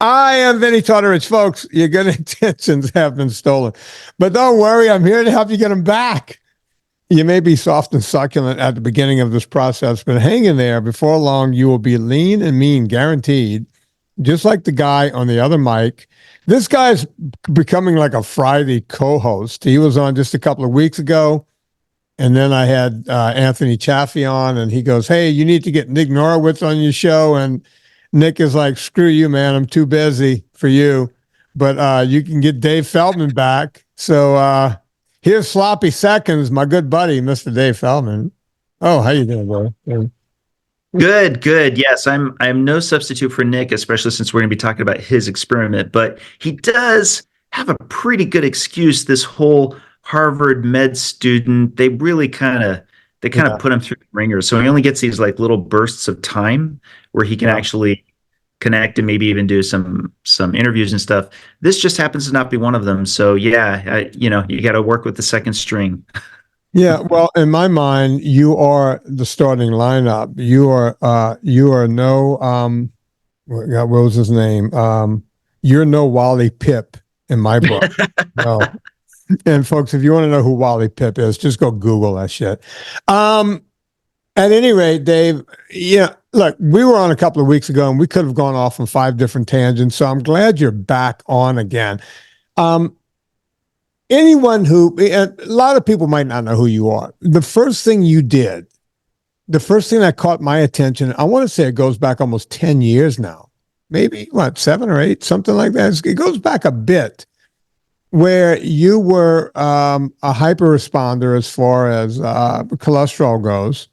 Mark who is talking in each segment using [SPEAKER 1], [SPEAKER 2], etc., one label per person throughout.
[SPEAKER 1] I am Vinnie Tortorich, folks. Your good intentions have been stolen. But don't worry, I'm here to help you get them back. You may be soft and succulent at the beginning of this process, but hang in there. Before long, you will be lean and mean, guaranteed. Just like the guy on the other mic. This guy's becoming like a Friday co-host. He was on just a couple of weeks ago. And then I had Anthony Chaffee on, and he goes, hey, you need to get Nick Norwitz on your show. And Nick is like, screw you, man. I'm too busy for you. But you can get Dave Feldman back. So here's Sloppy Seconds, my good buddy, Mr. Dave Feldman. Oh, how you doing, bro?
[SPEAKER 2] Good. Yes, I'm no substitute for Nick, especially since we're going to be talking about his experiment. But he does have a pretty good excuse. This whole Harvard med student, they really kind of put him through the ringer. So he only gets these like little bursts of time where he can actually connect and maybe even do some interviews and stuff. This just happens to not be one of them. So yeah, you got to work with the second string.
[SPEAKER 1] Yeah, well, in my mind, you are the starting lineup. You are no what was his name? You're no Wally Pipp in my book. No. And folks, if you want to know who Wally Pipp is, just go Google that shit. At any rate, Dave, look, we were on a couple of weeks ago and we could have gone off on 5 different tangents. So I'm glad you're back on again. Anyone a lot of people might not know who you are. The first thing you did, the first thing that caught my attention, I want to say it goes back almost 10 years now, maybe 7 or 8, something like that. It goes back a bit, where you were a hyperresponder as far as cholesterol goes.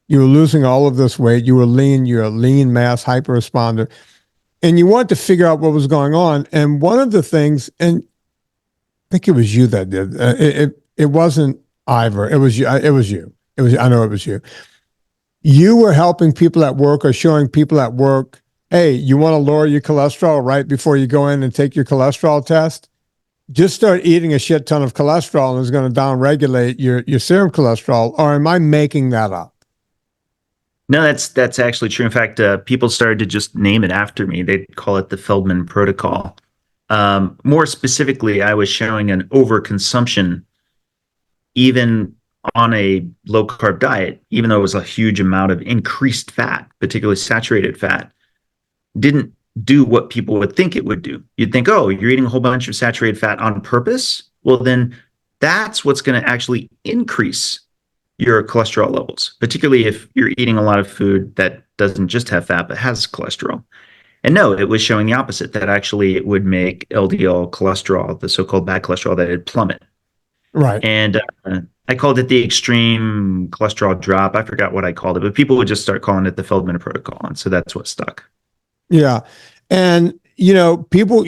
[SPEAKER 1] You were losing all of this weight. You were lean. You're a lean mass hyperresponder. And you wanted to figure out what was going on. And one of the things, and I think it was you that did, it wasn't Ivor. It was you. I know it was you. You were helping people at work or showing people at work, hey, you want to lower your cholesterol right before you go in and take your cholesterol test? Just start eating a shit ton of cholesterol and it's going to downregulate your serum cholesterol. Or am I making that up?
[SPEAKER 2] No, that's actually true. In fact, people started to just name it after me. They'd call it the Feldman protocol. More specifically, I was showing an overconsumption even on a low carb diet, even though it was a huge amount of increased fat, particularly saturated fat, didn't do what people would think it would do. You'd think, oh, you're eating a whole bunch of saturated fat on purpose. Well, then that's what's going to actually increase your cholesterol levels, particularly if you're eating a lot of food that doesn't just have fat, but has cholesterol. And no, it was showing the opposite, that actually it would make LDL cholesterol, the so-called bad cholesterol, that it'd plummet.
[SPEAKER 1] Right.
[SPEAKER 2] And I called it the extreme cholesterol drop. I forgot what I called it, but people would just start calling it the Feldman protocol. And so that's what stuck.
[SPEAKER 1] Yeah. And, people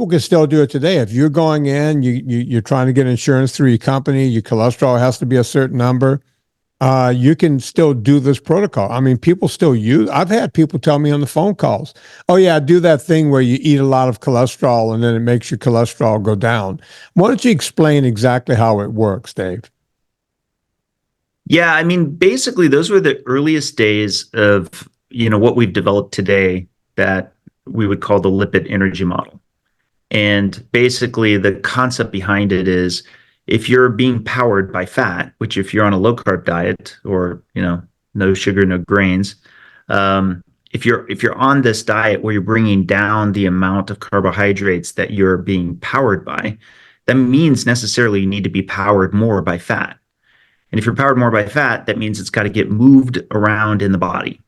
[SPEAKER 1] can still do it today. If you're going in, you're trying to get insurance through your company, your cholesterol has to be a certain number. You can still do this protocol. I mean, people still I've had people tell me on the phone calls, oh yeah, do that thing where you eat a lot of cholesterol and then it makes your cholesterol go down. Why don't you explain exactly how it works, Dave?
[SPEAKER 2] Yeah, I mean, basically those were the earliest days of, what we've developed today that we would call the lipid energy model. And basically the concept behind it is, if you're being powered by fat, which if you're on a low carb diet or, no sugar, no grains, if you're on this diet where you're bringing down the amount of carbohydrates that you're being powered by, that means necessarily you need to be powered more by fat. And if you're powered more by fat, that means it's got to get moved around in the body.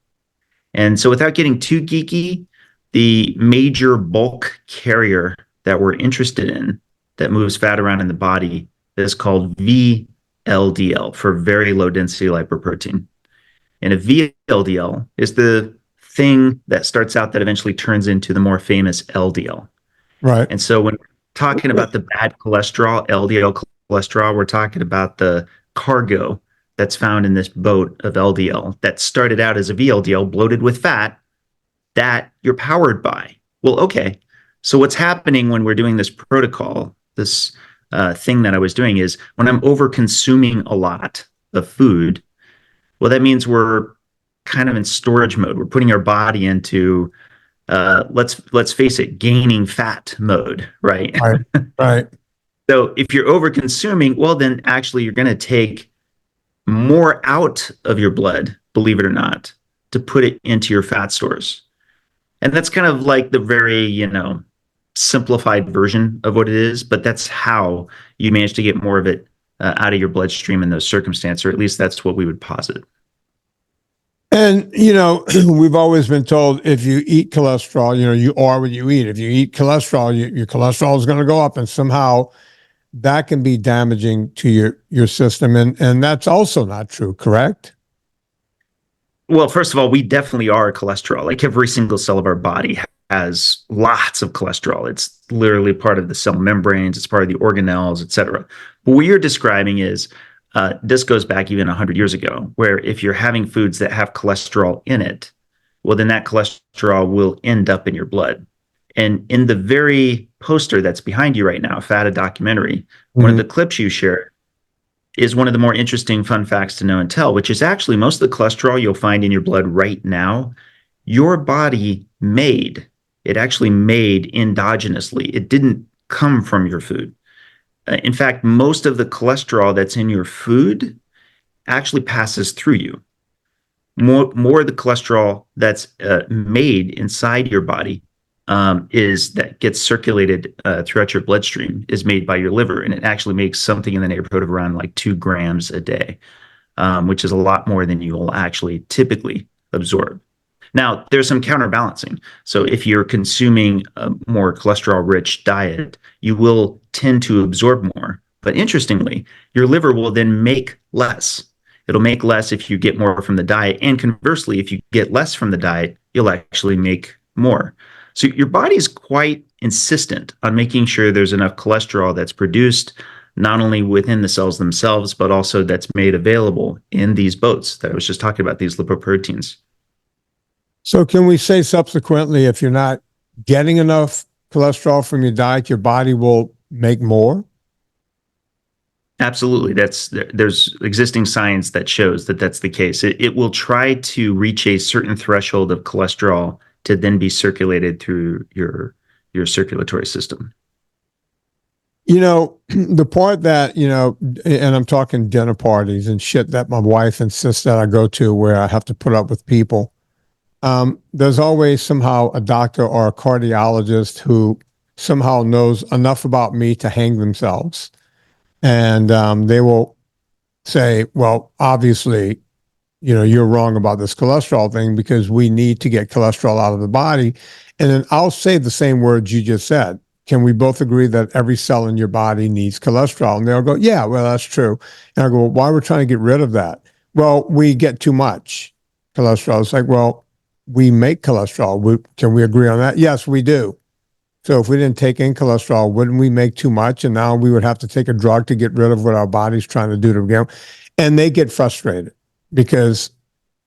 [SPEAKER 2] And so without getting too geeky, the major bulk carrier that we're interested in that moves fat around in the body is called VLDL, for very low density lipoprotein. And a VLDL is the thing that starts out that eventually turns into the more famous LDL.
[SPEAKER 1] Right.
[SPEAKER 2] And so when we're talking about the bad cholesterol, LDL cholesterol, we're talking about the cargo that's found in this boat of LDL that started out as a VLDL bloated with fat that you're powered by. Well, okay. So what's happening when we're doing this protocol, this thing that I was doing, is when I'm over consuming a lot of food, well, that means we're kind of in storage mode. We're putting our body into let's face it, gaining fat mode, right?
[SPEAKER 1] Right. Right.
[SPEAKER 2] So if you're over consuming, well, then actually you're going to take more out of your blood, believe it or not, to put it into your fat stores. And that's kind of like the very, simplified version of what it is, but that's how you manage to get more of it out of your bloodstream in those circumstances, or at least that's what we would posit.
[SPEAKER 1] And, we've always been told if you eat cholesterol, you are what you eat. If you eat cholesterol, your cholesterol is going to go up, and somehow that can be damaging to your system. And that's also not true, correct?
[SPEAKER 2] Well, first of all, we definitely are cholesterol. Like every single cell of our body has lots of cholesterol. It's literally part of the cell membranes. It's part of the organelles, et cetera. But what you're describing is this goes back even 100 years ago, where if you're having foods that have cholesterol in it, well, then that cholesterol will end up in your blood. And in the very poster that's behind you right now, Fat, a documentary, one of the clips you shared is one of the more interesting fun facts to know and tell, which is actually most of the cholesterol you'll find in your blood right now, your body made. It actually made endogenously. It didn't come from your food. In fact, most of the cholesterol that's in your food actually passes through you. More of the cholesterol that's made inside your body is that gets circulated throughout your bloodstream is made by your liver, and it actually makes something in the neighborhood of around like 2 grams a day, which is a lot more than you will actually typically absorb. Now, there's some counterbalancing. So if you're consuming a more cholesterol-rich diet, you will tend to absorb more. But interestingly, your liver will then make less. It'll make less if you get more from the diet. And conversely, if you get less from the diet, you'll actually make more. So your body's quite insistent on making sure there's enough cholesterol that's produced, not only within the cells themselves, but also that's made available in these boats that I was just talking about, these lipoproteins.
[SPEAKER 1] So can we say subsequently, if you're not getting enough cholesterol from your diet, your body will make more?
[SPEAKER 2] Absolutely. There's existing science that shows that that's the case. It will try to reach a certain threshold of cholesterol to then be circulated through your circulatory system.
[SPEAKER 1] The part that, and I'm talking dinner parties and shit that my wife insists that I go to where I have to put up with people. There's always somehow a doctor or a cardiologist who somehow knows enough about me to hang themselves. And they will say, well, obviously, you're wrong about this cholesterol thing because we need to get cholesterol out of the body. And then I'll say the same words you just said. Can we both agree that every cell in your body needs cholesterol? And they'll go, yeah, well, that's true. And I go, well, why we're trying to get rid of that? Well, we get too much cholesterol. It's like, well, we make cholesterol. Can we agree on that? Yes, we do. So if we didn't take in cholesterol, wouldn't we make too much? And now we would have to take a drug to get rid of what our body's trying to do to begin. And they get frustrated because,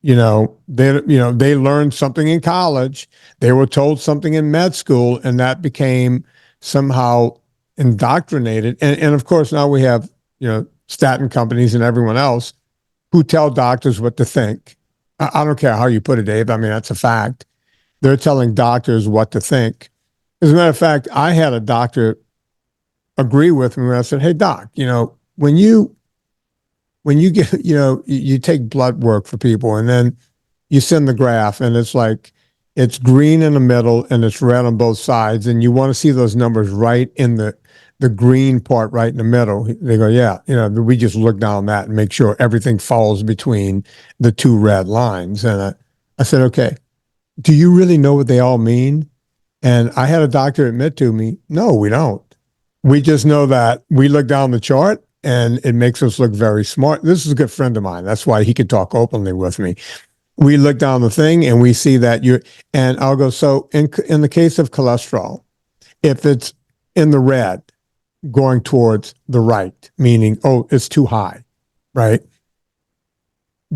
[SPEAKER 1] they learned something in college. They were told something in med school, and that became somehow indoctrinated. And of course, now we have, statin companies and everyone else who tell doctors what to think. I don't care how you put it, Dave. I mean, that's a fact. They're telling doctors what to think. As a matter of fact, I had a doctor agree with me when I said, hey, doc, when you get, you take blood work for people and then you send the graph and it's like, it's green in the middle and it's red on both sides. And you want to see those numbers right in the green part right in the middle. They go, yeah, we just look down that and make sure everything falls between the 2 red lines. And I said, okay, do you really know what they all mean? And I had a doctor admit to me, no, we don't. We just know that we look down the chart and it makes us look very smart. This is a good friend of mine. That's why he could talk openly with me. We look down the thing and we see that and I'll go, so in the case of cholesterol, if it's in the red, going towards the right, meaning, oh, it's too high, right?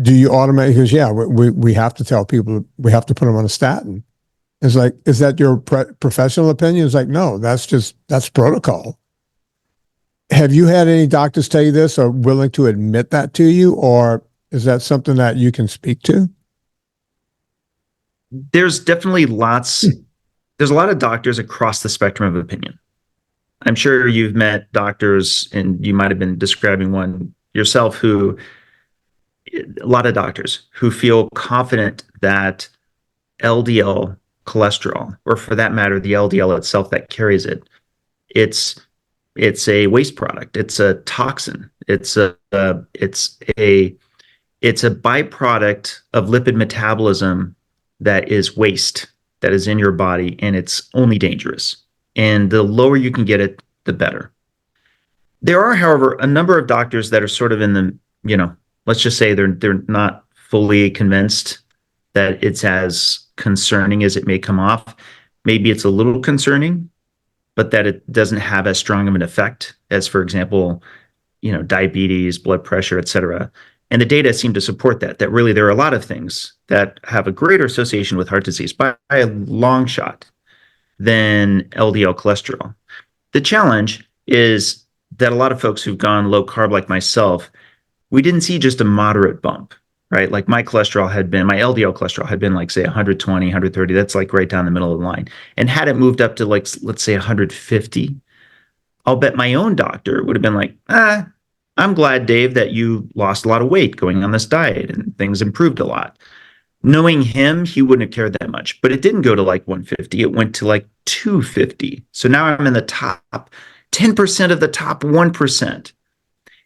[SPEAKER 1] Do you automatically, because yeah, we have to tell people, we have to put them on a statin. It's like, is that your professional opinion? It's like, no, that's protocol. Have you had any doctors tell you this or willing to admit that to you? Or is that something that you can speak to?
[SPEAKER 2] There's definitely lots there's a lot of doctors across the spectrum of opinion. I'm sure you've met doctors, and you might have been describing one yourself, a lot of doctors who feel confident that LDL cholesterol, or for that matter, the LDL itself that carries it, it's a waste product. It's a toxin. It's a byproduct of lipid metabolism that is waste, that is in your body, and it's only dangerous. And the lower you can get it, the better. There are, however, a number of doctors that are sort of in the, let's just say they're not fully convinced that it's as concerning as it may come off. Maybe it's a little concerning, but that it doesn't have as strong of an effect as, for example, diabetes, blood pressure, et cetera. And the data seem to support that really there are a lot of things that have a greater association with heart disease by a long shot than LDL cholesterol. The challenge is that a lot of folks who've gone low carb like myself, we didn't see just a moderate bump, right? Like my LDL cholesterol had been like, say, 120, 130. That's like right down the middle of the line. And had it moved up to like, let's say 150, I'll bet my own doctor would have been like, I'm glad, Dave, that you lost a lot of weight going on this diet and things improved a lot. Knowing him, he wouldn't have cared that much, but it didn't go to like 150. It went to like 250. So now I'm in the top 10% of the top 1%.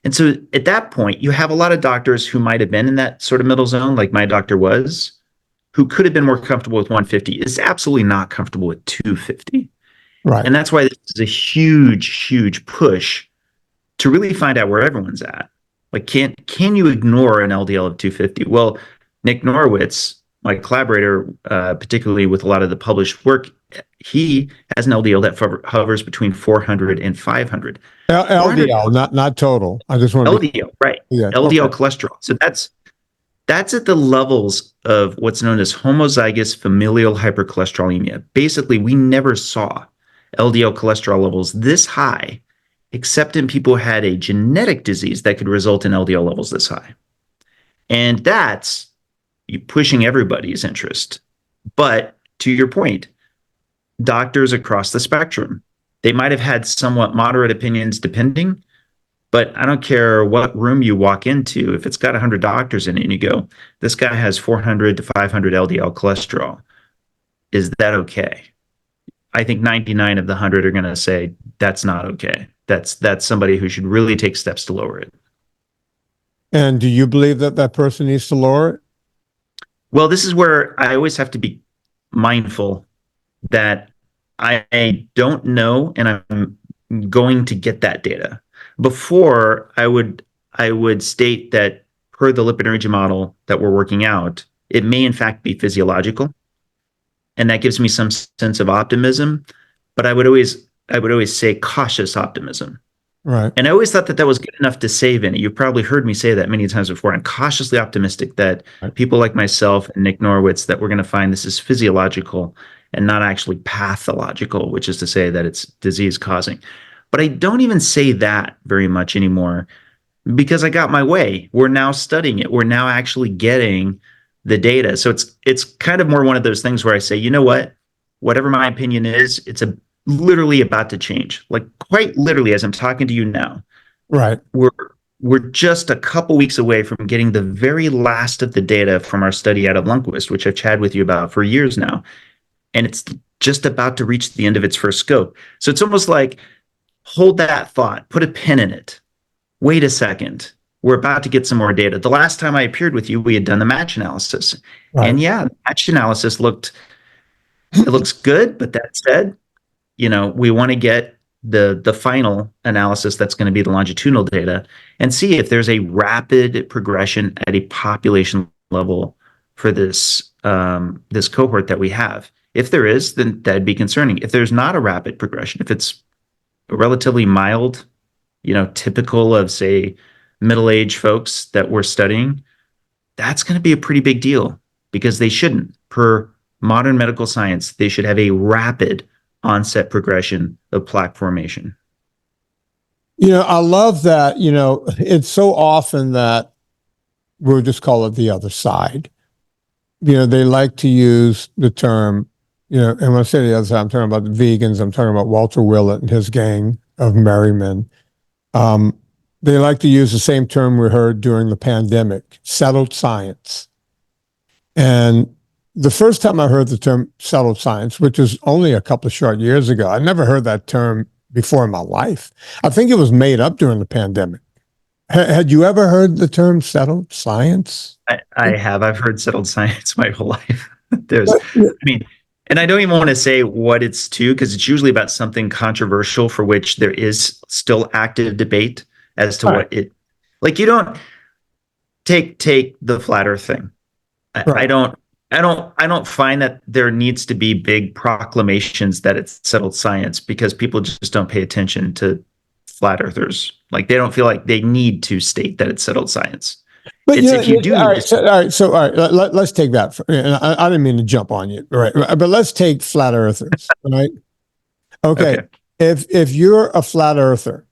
[SPEAKER 2] And so at that point, you have a lot of doctors who might have been in that sort of middle zone, like my doctor was, who could have been more comfortable with 150, is absolutely not comfortable with 250.
[SPEAKER 1] Right.
[SPEAKER 2] And that's why this is a huge, huge push to really find out where everyone's at. Like, can you ignore an LDL of 250? Well, Nick Norwitz, my collaborator, particularly with a lot of the published work, he has an LDL that hovers between 400 and 500.
[SPEAKER 1] LDL, not total. I just want to
[SPEAKER 2] LDL, right?
[SPEAKER 1] Yeah,
[SPEAKER 2] LDL
[SPEAKER 1] okay.
[SPEAKER 2] cholesterol. So that's at the levels of what's known as homozygous familial hypercholesterolemia. Basically, we never saw LDL cholesterol levels this high, except in people who had a genetic disease that could result in LDL levels this high. And that's pushing everybody's interest. But to your point, doctors across the spectrum, they might have had somewhat moderate opinions depending, but I don't care what room you walk into, if it's got 100 doctors in it and you go, this guy has 400 to 500 LDL cholesterol, is that okay? I think 99 of the 100 are going to say that's not okay. That's somebody who should really take steps to lower it.
[SPEAKER 1] And do you believe that that person needs to lower it?
[SPEAKER 2] Well, this is where I always have to be mindful that I don't know, and I'm going to get that data. Before I would state that per the lipid energy model that we're working out, it may in fact be physiological, and that gives me some sense of optimism. But I would always say cautious optimism.
[SPEAKER 1] Right.
[SPEAKER 2] And I always thought that was good enough to say, Vinnie. You've probably heard me say that many times before. I'm cautiously optimistic that people like myself and Nick Norwitz, that we're going to find this is physiological and not actually pathological, which is to say that it's disease causing. But I don't even say that very much anymore because I got my way. We're now studying it. We're now actually getting the data. So it's kind of more one of those things where I say, you know what, whatever my opinion is, it's literally about to change. Like quite literally, as I'm talking to you now,
[SPEAKER 1] right?
[SPEAKER 2] We're just a couple weeks away from getting the very last of the data from our study out of Lundquist, which I've chatted with you about for years now, and it's just about to reach the end of its first scope. So it's almost like hold that thought, put a pin in it. Wait a second. We're about to get some more data. The last time I appeared with you, we had done the match analysis, and yeah, the match analysis looks good. But that said, we want to get the final analysis that's going to be the longitudinal data and see if there's a rapid progression at a population level for this cohort that we have. If there is, then that'd be concerning. If there's not a rapid progression, if it's relatively mild, typical of, say, middle-aged folks that we're studying, that's going to be a pretty big deal because they shouldn't. Per modern medical science, they should have a rapid onset progression of plaque formation.
[SPEAKER 1] I love that. It's so often that we'll just call it the other side. They like to use the term and when I say the other side, I'm talking about the vegans. I'm talking about Walter Willett and his gang of merry men. They like to use the same term we heard during the pandemic, settled science. And the first time I heard the term settled science, which was only a couple of short years ago, I never heard that term before in my life. I think it was made up during the pandemic. Had you ever heard the term settled science?
[SPEAKER 2] I have. I've heard settled science my whole life. And I don't even want to say what it's to, because it's usually about something controversial for which there is still active debate as to what it, like, you don't take the flat earth thing. I don't find that there needs to be big proclamations that it's settled science, because people just don't pay attention to flat earthers. Like, they don't feel like they need to state that it's settled science.
[SPEAKER 1] But if you do, all right. Let's take that. I didn't mean to jump on you, right? But let's take flat earthers, right? Okay. If you're a flat earther,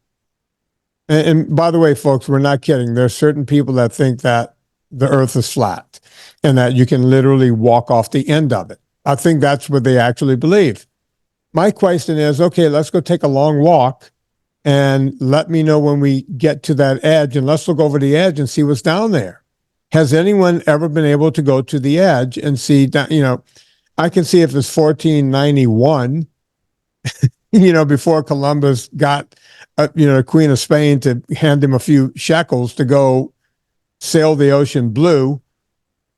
[SPEAKER 1] and by the way, folks, we're not kidding. There's certain people that think that the earth is flat and that you can literally walk off the end of it. I think that's what they actually believe. My question is, okay, let's go take a long walk and let me know when we get to that edge, and let's look over the edge and see what's down there. Has anyone ever been able to go to the edge and see, I can see if it's 1491, before Columbus got, the Queen of Spain to hand him a few shekels to go sail the ocean blue.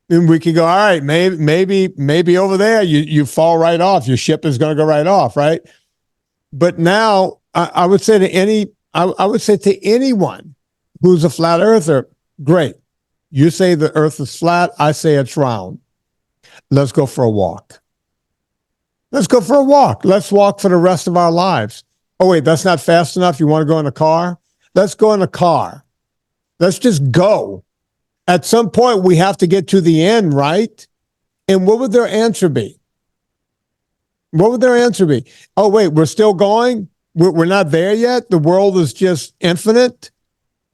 [SPEAKER 1] And we could go, all right, maybe over there you fall right off. Your ship is going to go right off, right? But now I would say to anyone who's a flat earther, great. You say the earth is flat. I say it's round. Let's go for a walk. Let's go for a walk. Let's walk for the rest of our lives. Oh, wait, that's not fast enough. You want to go in a car? Let's go in a car. Let's just go. At some point, we have to get to the end, right? And what would their answer be? What would their answer be? Oh, wait, we're still going? We're not there yet? The world is just infinite?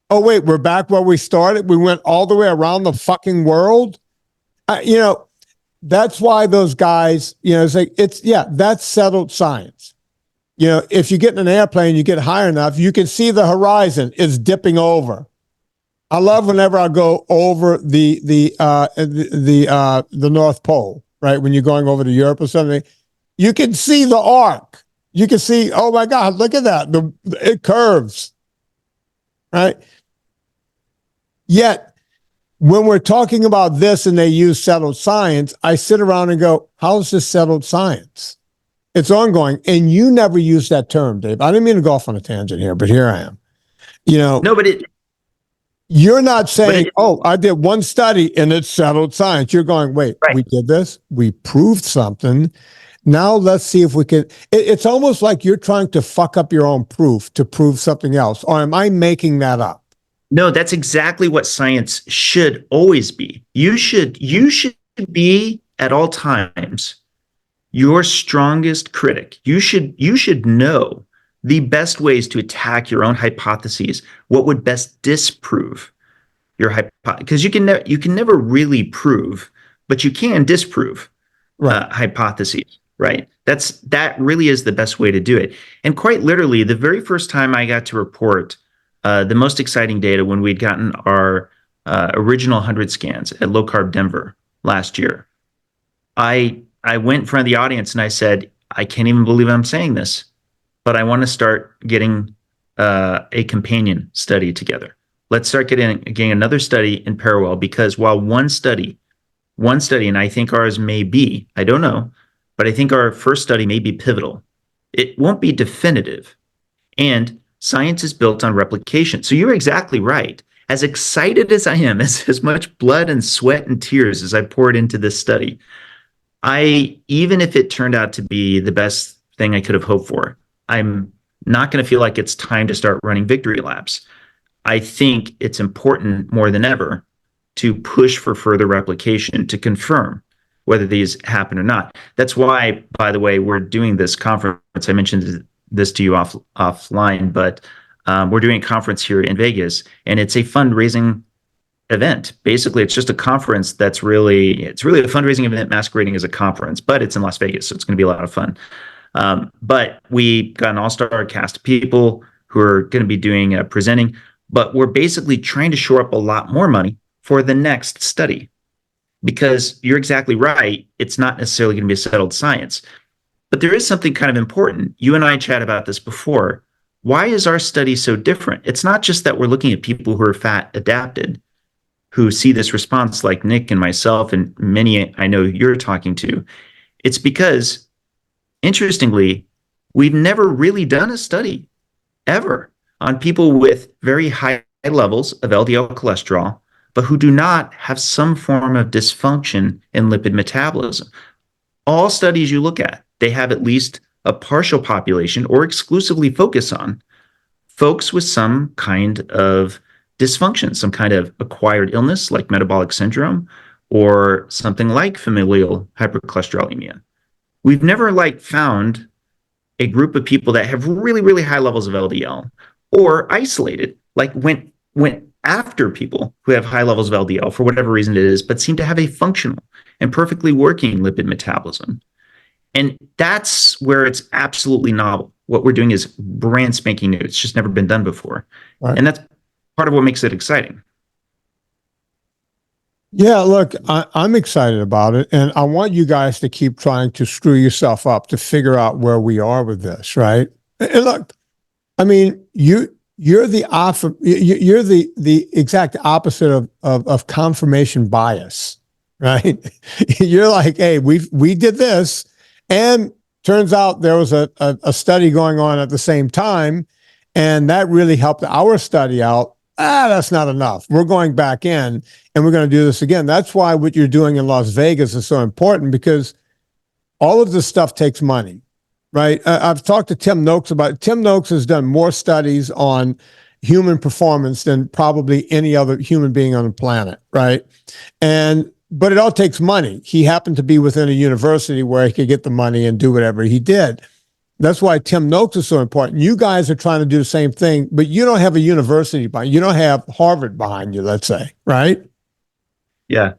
[SPEAKER 1] Oh, wait, we're back where we started? We went all the way around the fucking world? That's why those guys, it's like, that's settled science. If you get in an airplane, you get high enough, you can see the horizon is dipping over. I love whenever I go over the North Pole, right? When you're going over to Europe or something, you can see the arc. You can see, oh my God, look at that. It curves, right? Yet, when we're talking about this and they use settled science, I sit around and go, how's this settled science? It's ongoing. And you never use that term, Dave. I didn't mean to go off on a tangent here, but here I am.
[SPEAKER 2] No, but
[SPEAKER 1] you're not saying, I did one study and it's settled science. You're going, wait, right. We did this. We proved something. Now let's see if we can. It's almost like you're trying to fuck up your own proof to prove something else. Or am I making that up?
[SPEAKER 2] No, that's exactly what science should always be. You should be at all times your strongest critic. You should know the best ways to attack your own hypotheses, what would best disprove your hypothesis. Because you can never really prove, but you can disprove hypotheses, right? That really is the best way to do it. And quite literally, the very first time I got to report the most exciting data, when we'd gotten our original 100 scans at Low Carb Denver last year, I went in front of the audience and I said, I can't even believe I'm saying this, but I want to start getting a companion study together. Let's start getting another study in parallel, because while one study, and I think ours may be, I don't know, but I think our first study may be pivotal. It won't be definitive. And science is built on replication. So you're exactly right. As excited as I am, as much blood and sweat and tears as I poured into this study, even if it turned out to be the best thing I could have hoped for, I'm not going to feel like it's time to start running victory laps. I think it's important more than ever to push for further replication to confirm whether these happen or not. That's why, by the way, we're doing this conference. I mentioned this to you offline, but we're doing a conference here in Vegas, and it's a fundraising event. Basically, it's just a conference it's really a fundraising event masquerading as a conference, but it's in Las Vegas, so it's going to be a lot of fun. But we got an all-star cast of people who are going to be doing presenting, but we're basically trying to shore up a lot more money for the next study, because you're exactly right. It's not necessarily going to be a settled science, but there is something kind of important. You and I chatted about this before. Why is our study so different? It's not just that we're looking at people who are fat adapted, who see this response like Nick and myself and many I know you're talking to. It's because, interestingly, we've never really done a study ever on people with very high levels of LDL cholesterol, but who do not have some form of dysfunction in lipid metabolism. All studies you look at, they have at least a partial population or exclusively focus on folks with some kind of dysfunction, some kind of acquired illness like metabolic syndrome or something like familial hypercholesterolemia. We've never found a group of people that have really, really high levels of LDL or isolated, went after people who have high levels of LDL for whatever reason it is, but seem to have a functional and perfectly working lipid metabolism. And that's where it's absolutely novel. What we're doing is brand spanking new. It's just never been done before. Right. And that's part of what makes it exciting.
[SPEAKER 1] Yeah, look, I'm excited about it. And I want you guys to keep trying to screw yourself up to figure out where we are with this, right? And look, I mean, you're the exact opposite of confirmation bias, right? You're like, hey, we did this, and turns out there was a study going on at the same time, and that really helped our study out. That's not enough. We're going back in and we're going to do this again. That's why what you're doing in Las Vegas is so important, because all of this stuff takes money, right? I've talked to Tim Noakes about it. Tim Noakes has done more studies on human performance than probably any other human being on the planet, right? But it all takes money. He happened to be within a university where he could get the money and do whatever he did. That's why Tim Noakes is so important. You guys are trying to do the same thing, but you don't have a university behind you. You don't have Harvard behind you, let's say, right?
[SPEAKER 2] Yeah.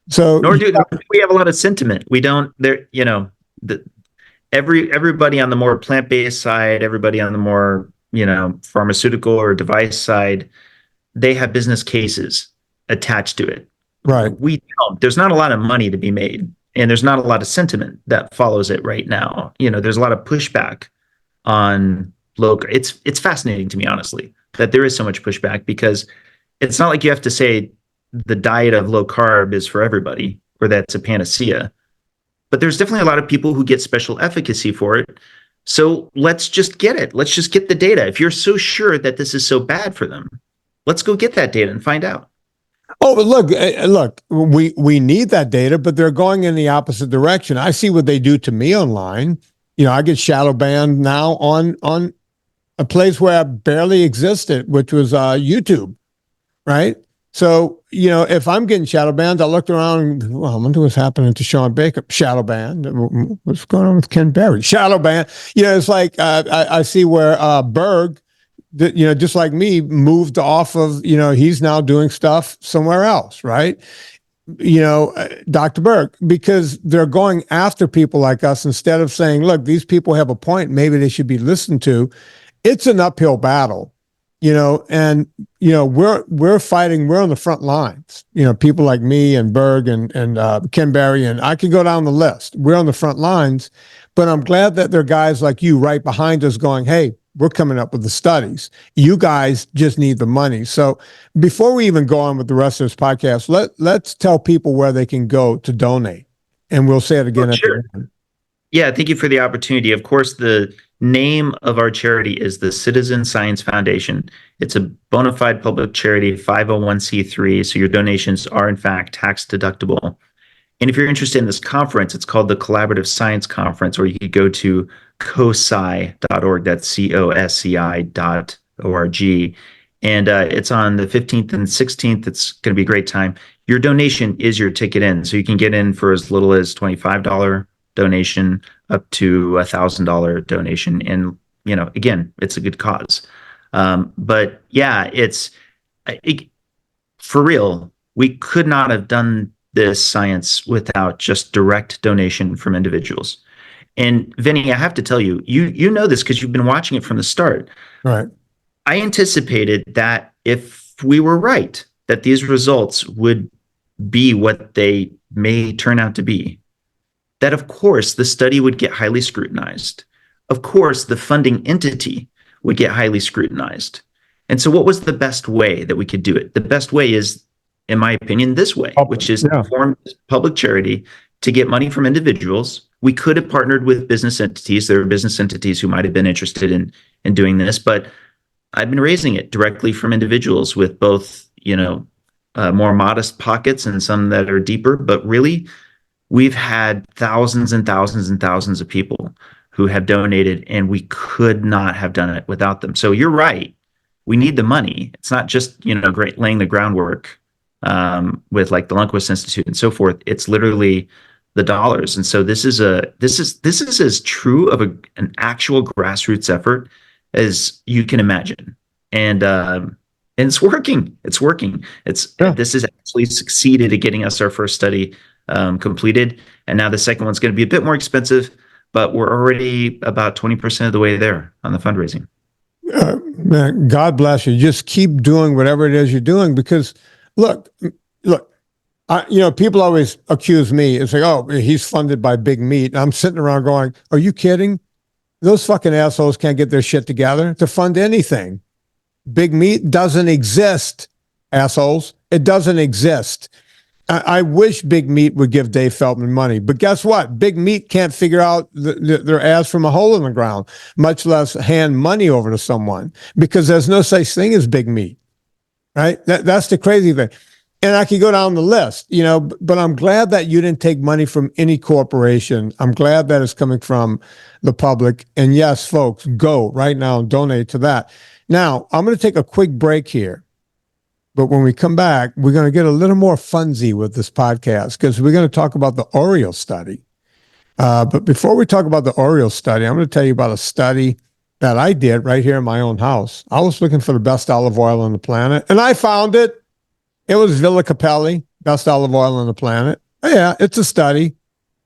[SPEAKER 1] So
[SPEAKER 2] nor do we have a lot of sentiment. We don't. There, everybody on the more plant-based side, everybody on the more pharmaceutical or device side, they have business cases attached to it.
[SPEAKER 1] Right.
[SPEAKER 2] We don't. There's not a lot of money to be made. And there's not a lot of sentiment that follows it right now. There's a lot of pushback on low. It's fascinating to me, honestly, that there is so much pushback, because it's not like you have to say the diet of low carb is for everybody or that's a panacea. But there's definitely a lot of people who get special efficacy for it. So let's just get it. Let's just get the data. If you're so sure that this is so bad for them, let's go get that data and find out.
[SPEAKER 1] Oh, but look, we need that data, but they're going in the opposite direction. I see what they do to me online. I get shadow banned now on a place where I barely existed, which was YouTube, right? So, if I'm getting shadow banned, I looked around and, well, I wonder what's happening to Sean Baker. Shadow banned. What's going on with Ken Berry? Shadow banned. It's like I see where Berg, just like me, moved off of, he's now doing stuff somewhere else, right? Dr. Berg, because they're going after people like us instead of saying, look, these people have a point, maybe they should be listened to. It's an uphill battle, and, we're fighting, we're on the front lines, people like me and Berg and Ken Berry, and I could go down the list. We're on the front lines, but I'm glad that there are guys like you right behind us going, hey, we're coming up with the studies. You guys just need the money. So before we even go on with the rest of this podcast, let's tell people where they can go to donate. And we'll say it again.
[SPEAKER 2] Sure. Yeah, thank you for the opportunity. Of course, the name of our charity is the Citizen Science Foundation. It's a bona fide public charity, 501c3. So your donations are, in fact, tax deductible. And if you're interested in this conference, it's called the Collaborative Science Conference, or you could go to cosci.org. That's COSCI.org. And it's on the 15th and 16th. It's going to be a great time. Your donation is your ticket in. So you can get in for as little as $25 donation up to $1,000 donation. And, again, it's a good cause. But yeah, for real, we could not have done this science without just direct donation from individuals. And Vinny, I have to tell you, you know this because you've been watching it from the start.
[SPEAKER 1] Right.
[SPEAKER 2] I anticipated that if we were right, that these results would be what they may turn out to be, that of course the study would get highly scrutinized. Of course, the funding entity would get highly scrutinized. And so what was the best way that we could do it? The best way is, in my opinion, this way, which is to form public charity to get money from individuals. We could have partnered with business entities. There are business entities who might have been interested in doing this, but I've been raising it directly from individuals with both, more modest pockets and some that are deeper. But really, we've had thousands and thousands and thousands of people who have donated, and we could not have done it without them. So you're right. We need the money. It's not just, laying the groundwork with like the Lundquist Institute and so forth. It's literally the dollars. And so this is as true of an actual grassroots effort as you can imagine. And it's working. It's working. This has actually succeeded at getting us our first study completed. And now the second one's going to be a bit more expensive, but we're already about 20% of the way there on the fundraising.
[SPEAKER 1] Man, God bless you. Just keep doing whatever it is you're doing, because look, people always accuse me. It's like, oh, he's funded by big meat. And I'm sitting around going, are you kidding? Those fucking assholes can't get their shit together to fund anything. Big meat doesn't exist, assholes. It doesn't exist. I wish big meat would give Dave Feldman money, but guess what? Big meat can't figure out their ass from a hole in the ground, much less hand money over to someone, because there's no such thing as big meat, right? That's the crazy thing. And I could go down the list, but I'm glad that you didn't take money from any corporation. I'm glad that it's coming from the public. And yes, folks, go right now and donate to that. Now, I'm going to take a quick break here. But when we come back, we're going to get a little more funsy with this podcast, because we're going to talk about the Oreo study. But before we talk about the Oreo study, I'm going to tell you about a study that I did right here in my own house. I was looking for the best olive oil on the planet, and I found it. It was Villa Capelli, best olive oil on the planet. Oh, yeah, it's a study.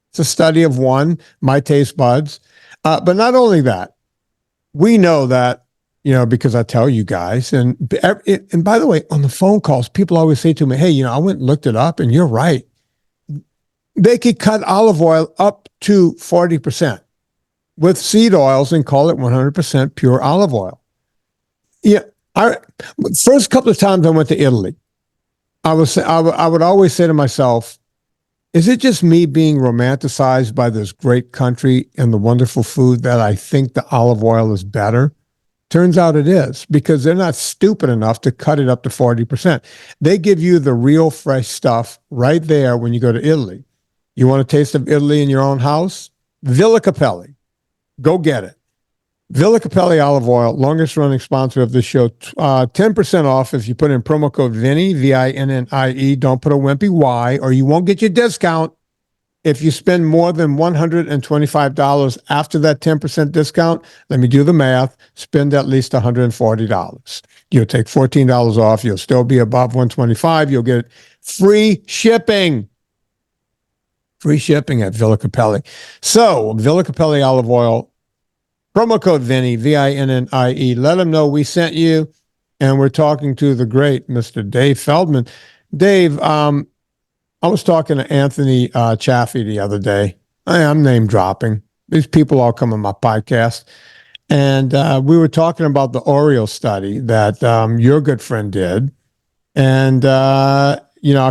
[SPEAKER 1] It's a study of one, my taste buds. But not only that, we know that, because I tell you guys, and by the way, on the phone calls, people always say to me, hey, I went and looked it up, and you're right. They could cut olive oil up to 40% with seed oils and call it 100% pure olive oil. Yeah, first couple of times I went to Italy, I would always say to myself, is it just me being romanticized by this great country and the wonderful food that I think the olive oil is better? Turns out it is, because they're not stupid enough to cut it up to 40%. They give you the real fresh stuff right there when you go to Italy. You want a taste of Italy in your own house? Villa Capelli. Go get it. Villa Capelli olive oil, longest running sponsor of this show. 10% off if you put in promo code Vinnie, VINNIE. Don't put a wimpy Y, or you won't get your discount. If you spend more than $125 after that 10% discount, let me do the math, spend at least $140. You'll take $14 off. You'll still be above $125. You'll get free shipping. Free shipping at Villa Capelli. So, Villa Capelli olive oil, promo code Vinnie, VINNIE. Let them know we sent you, and we're talking to the great Mr. Dave Feldman. Dave, I was talking to Anthony Chaffee the other day. I'm name dropping. These people all come on my podcast. And we were talking about the Oreo study that your good friend did. And, I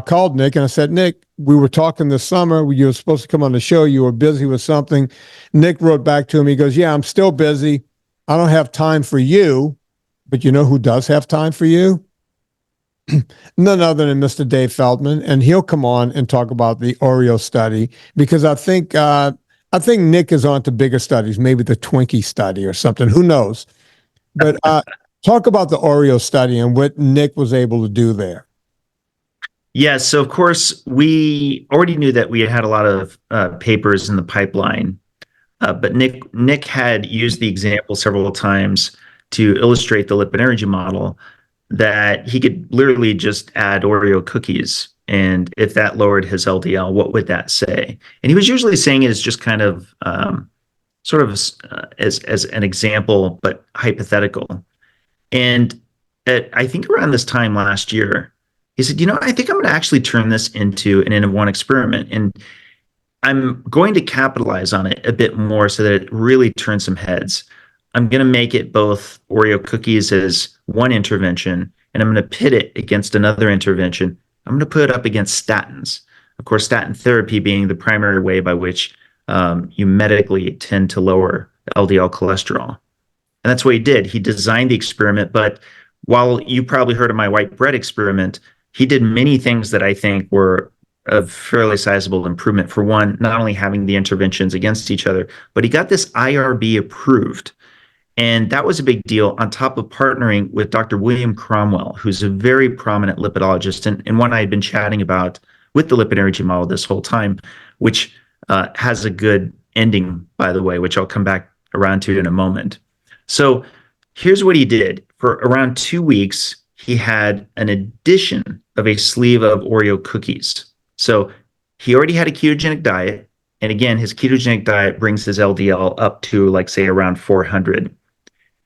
[SPEAKER 1] called Nick and I said, Nick, we were talking this summer. You were supposed to come on the show. You were busy with something. Nick wrote back to him. He goes, yeah, I'm still busy. I don't have time for you. But you know who does have time for you? None other than Mr. Dave Feldman, and he'll come on and talk about the Oreo study, because I think Nick is on to bigger studies, maybe the Twinkie study or something. Who knows? But talk about the Oreo study and what Nick was able to do there.
[SPEAKER 2] Yeah, so of course we already knew that we had a lot of papers in the pipeline, but Nick had used the example several times to illustrate the lipid energy model. that he could literally just add Oreo cookies. And if that lowered his LDL, what would that say? And he was usually saying it as just kind of sort of as an example, but hypothetical. And I think around this time last year, he said, I think I'm going to actually turn this into an N-of-1 experiment. And I'm going to capitalize on it a bit more so that it really turns some heads. I'm going to make it both Oreo cookies as one intervention, and I'm going to pit it against another intervention. I'm going to put it up against statins. Of course, statin therapy being the primary way by which you medically tend to lower LDL cholesterol. And that's what he did. He designed the experiment, but while you probably heard of my white bread experiment, he did many things that I think were a fairly sizable improvement. For one, not only having the interventions against each other, but he got this IRB approved. And that was a big deal on top of partnering with Dr. William Cromwell, who's a very prominent lipidologist and one I had been chatting about with the lipid energy model this whole time, which has a good ending, by the way, which I'll come back around to in a moment. So here's what he did. For around 2 weeks, he had an addition of a sleeve of Oreo cookies. So he already had a ketogenic diet. And again, his ketogenic diet brings his LDL up to, like, say, around 400.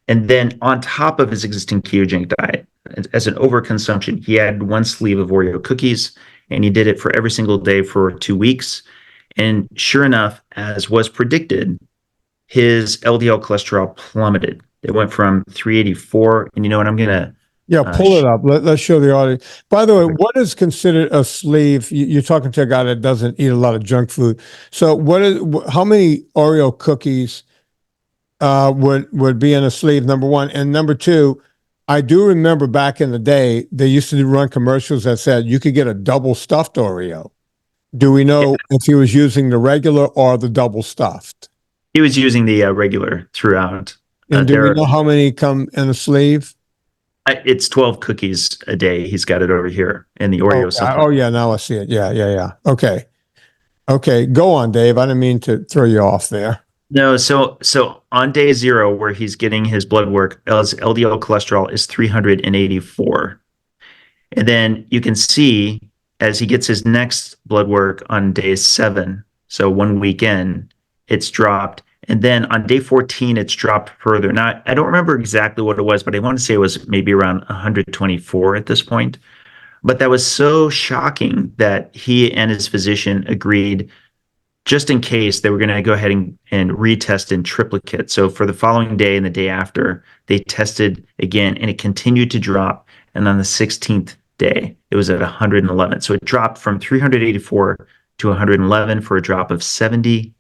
[SPEAKER 2] And then on top of his existing ketogenic diet, as an overconsumption, he added one sleeve of Oreo cookies, and he did it for every single day for 2 weeks. And sure enough, as was predicted, his LDL cholesterol plummeted. It went from 384, and I'm going to...
[SPEAKER 1] Yeah, pull it up. Let's show the audience. By the way, what is considered a sleeve? You're talking to a guy that doesn't eat a lot of junk food. So how many Oreo cookies would be in a sleeve, number one? And number two, I do remember back in the day, they used to run commercials that said you could get a double stuffed Oreo. Do we know if he was using the regular or the double stuffed?
[SPEAKER 2] He was using the regular throughout.
[SPEAKER 1] And do we know how many come in a sleeve?
[SPEAKER 2] It's 12 cookies a day. He's got it over here in the Oreo supplement.
[SPEAKER 1] Oh, yeah. Now I see it. Yeah. Okay. Go on, Dave. I didn't mean to throw you off there.
[SPEAKER 2] No, so on day 0, where he's getting his blood work, his LDL cholesterol is 384. And then you can see as he gets his next blood work on day 7, so 1 week in, it's dropped. And then on day 14, it's dropped further. Now, I don't remember exactly what it was, but I want to say it was maybe around 124 at this point. But that was so shocking that he and his physician agreed, just in case, they were going to go ahead and retest in triplicate. So for the following day and the day after, they tested again, and it continued to drop. And on the 16th day, it was at 111. So it dropped from 384 to 111 for a drop of 71%.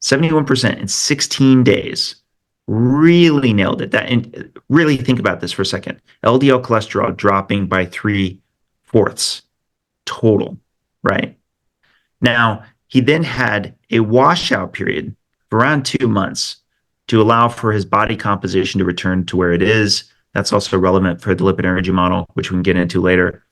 [SPEAKER 2] 71% in 16 days. Really nailed it. And really think about this for a second. LDL cholesterol dropping by 3/4 total, right? Now, he then had a washout period for around 2 months to allow for his body composition to return to where it is. That's also relevant for the lipid energy model, which we can get into later.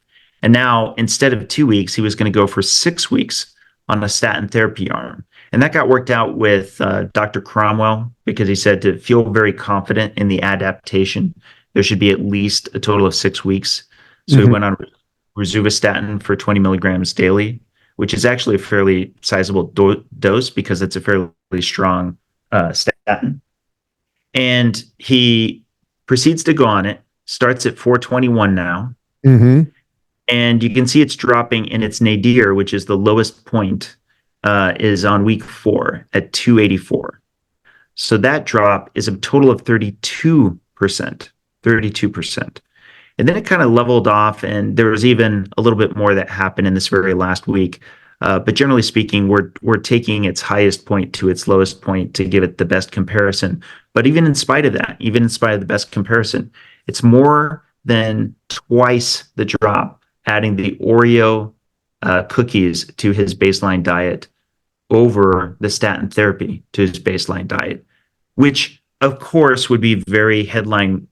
[SPEAKER 2] And now, instead of 2 weeks, he was going to go for 6 weeks on a statin therapy arm. And that got worked out with Dr. Cromwell, because he said to feel very confident in the adaptation, there should be at least a total of 6 weeks. So he went on rosuvastatin for 20 milligrams daily, which is actually a fairly sizable dose because it's a fairly strong statin. And he proceeds to go on it, starts at 421 now. And you can see it's dropping in its nadir, which is the lowest point, is on week 4 at 284. So that drop is a total of 32%. And then it kind of leveled off, and there was even a little bit more that happened in this very last week. But generally speaking, we're taking its highest point to its lowest point to give it the best comparison. But even in spite of that, even in spite of the best comparison, it's more than twice the drop, adding the Oreo cookies to his baseline diet over the statin therapy to his baseline diet, which of course would be very headline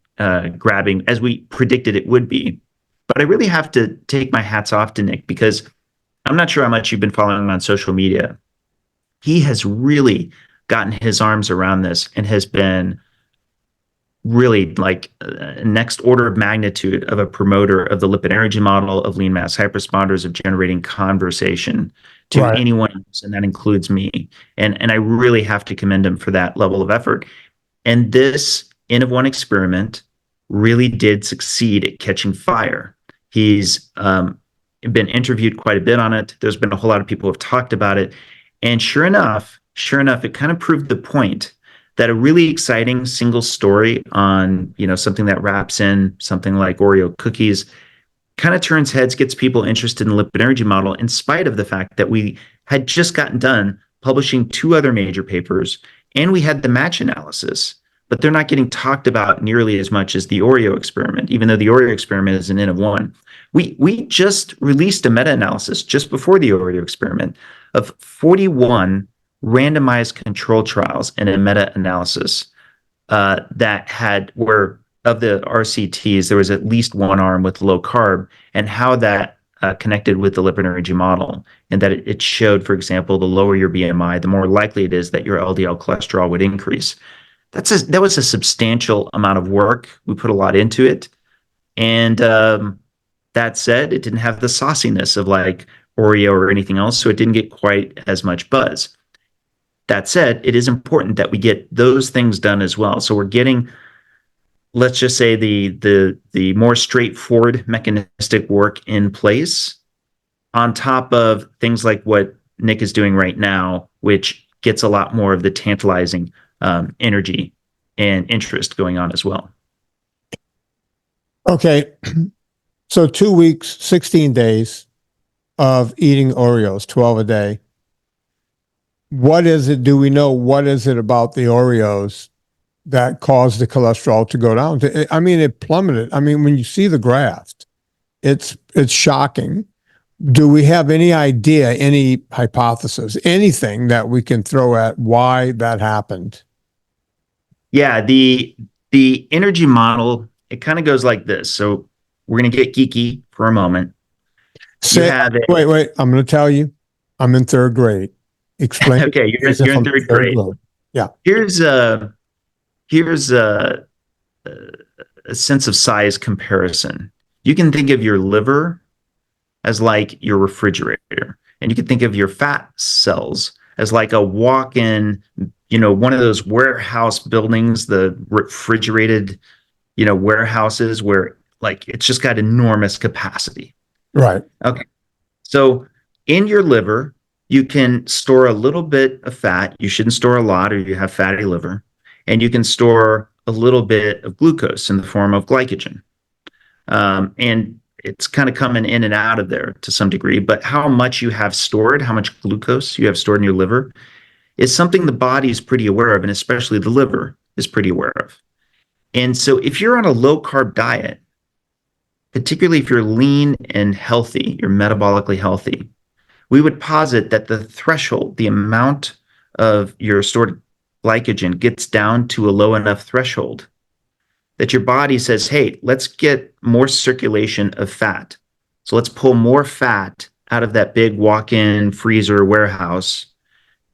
[SPEAKER 2] grabbing, as we predicted it would be. But I really have to take my hats off to Nick, because I'm not sure how much you've been following him on social media. He has really gotten his arms around this and has been really like next order of magnitude of a promoter of the lipid energy model, of lean mass hyperresponders, of generating conversation to
[SPEAKER 1] Right.
[SPEAKER 2] anyone else, and that includes me. And I really have to commend him for that level of effort. And this N of one experiment really did succeed at catching fire. He's been interviewed quite a bit on it. There's been a whole lot of people who have talked about it. And sure enough, it kind of proved the point that a really exciting single story on, something that wraps in something like Oreo cookies kind of turns heads, gets people interested in the lipid energy model, in spite of the fact that we had just gotten done publishing 2 other major papers, and we had the match analysis, but they're not getting talked about nearly as much as the Oreo experiment, even though the Oreo experiment is an N of one. We just released a meta-analysis just before the Oreo experiment of 41 randomized control trials in a meta-analysis that had, where of the RCTs, there was at least one arm with low carb, and how that connected with the lipid energy model, and that it showed, for example, the lower your BMI, the more likely it is that your LDL cholesterol would increase. That was a substantial amount of work. We put a lot into it. And that said, it didn't have the sauciness of like Oreo or anything else, so it didn't get quite as much buzz. That said, it is important that we get those things done as well. So we're getting, let's just say, the more straightforward mechanistic work in place on top of things like what Nick is doing right now, which gets a lot more of the tantalizing energy and interest going on as well.
[SPEAKER 1] Okay. So 2 weeks, 16 days of eating Oreos, 12 a day. What is it? Do we know what is it about the Oreos that caused the cholesterol to go down? I mean, it plummeted. I mean, when you see the graph, it's shocking. Do we have any idea, any hypothesis, anything that we can throw at why that happened?
[SPEAKER 2] Yeah, the energy model, it kind of goes like this. So we're going to get geeky for a moment.
[SPEAKER 1] Wait. I'm going to tell you. I'm in 3rd grade. Explain.
[SPEAKER 2] Okay, you're in 3rd grade.
[SPEAKER 1] Yeah.
[SPEAKER 2] Here's a sense of size comparison. You can think of your liver as like your refrigerator, and you can think of your fat cells as like a walk-in, one of those warehouse buildings, the refrigerated, warehouses where like it's just got enormous capacity.
[SPEAKER 1] Right.
[SPEAKER 2] Okay. So in your liver, you can store a little bit of fat. You shouldn't store a lot, or you have fatty liver. And you can store a little bit of glucose in the form of glycogen. And it's kind of coming in and out of there to some degree. But how much you have stored, how much glucose you have stored in your liver, is something the body is pretty aware of, and especially the liver is pretty aware of. And so if you're on a low-carb diet, particularly if you're lean and healthy, you're metabolically healthy, we would posit that the threshold, the amount of your stored glycogen gets down to a low enough threshold that your body says, hey, let's get more circulation of fat. So let's pull more fat out of that big walk-in freezer warehouse,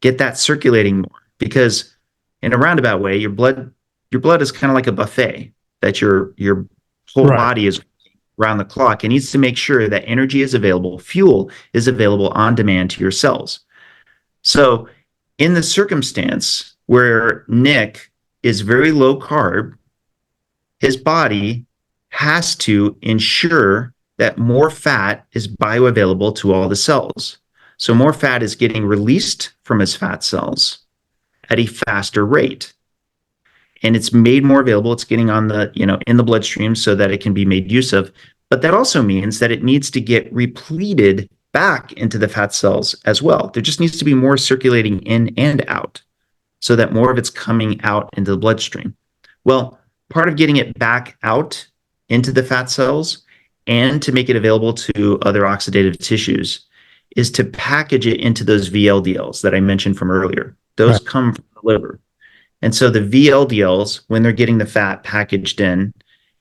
[SPEAKER 2] get that circulating more. Because in a roundabout way, your blood is kind of like a buffet that your whole body is around the clock. It needs to make sure that energy is available, fuel is available on demand to your cells. So in the circumstance where Nick is very low carb, his body has to ensure that more fat is bioavailable to all the cells. So more fat is getting released from his fat cells at a faster rate. And it's made more available. It's getting on the, in the bloodstream so that it can be made use of. But that also means that it needs to get repleted back into the fat cells as well. There just needs to be more circulating in and out so that more of it's coming out into the bloodstream. Well, part of getting it back out into the fat cells and to make it available to other oxidative tissues is to package it into those VLDLs that I mentioned from earlier. Those come from the liver. And so the VLDLs, when they're getting the fat packaged in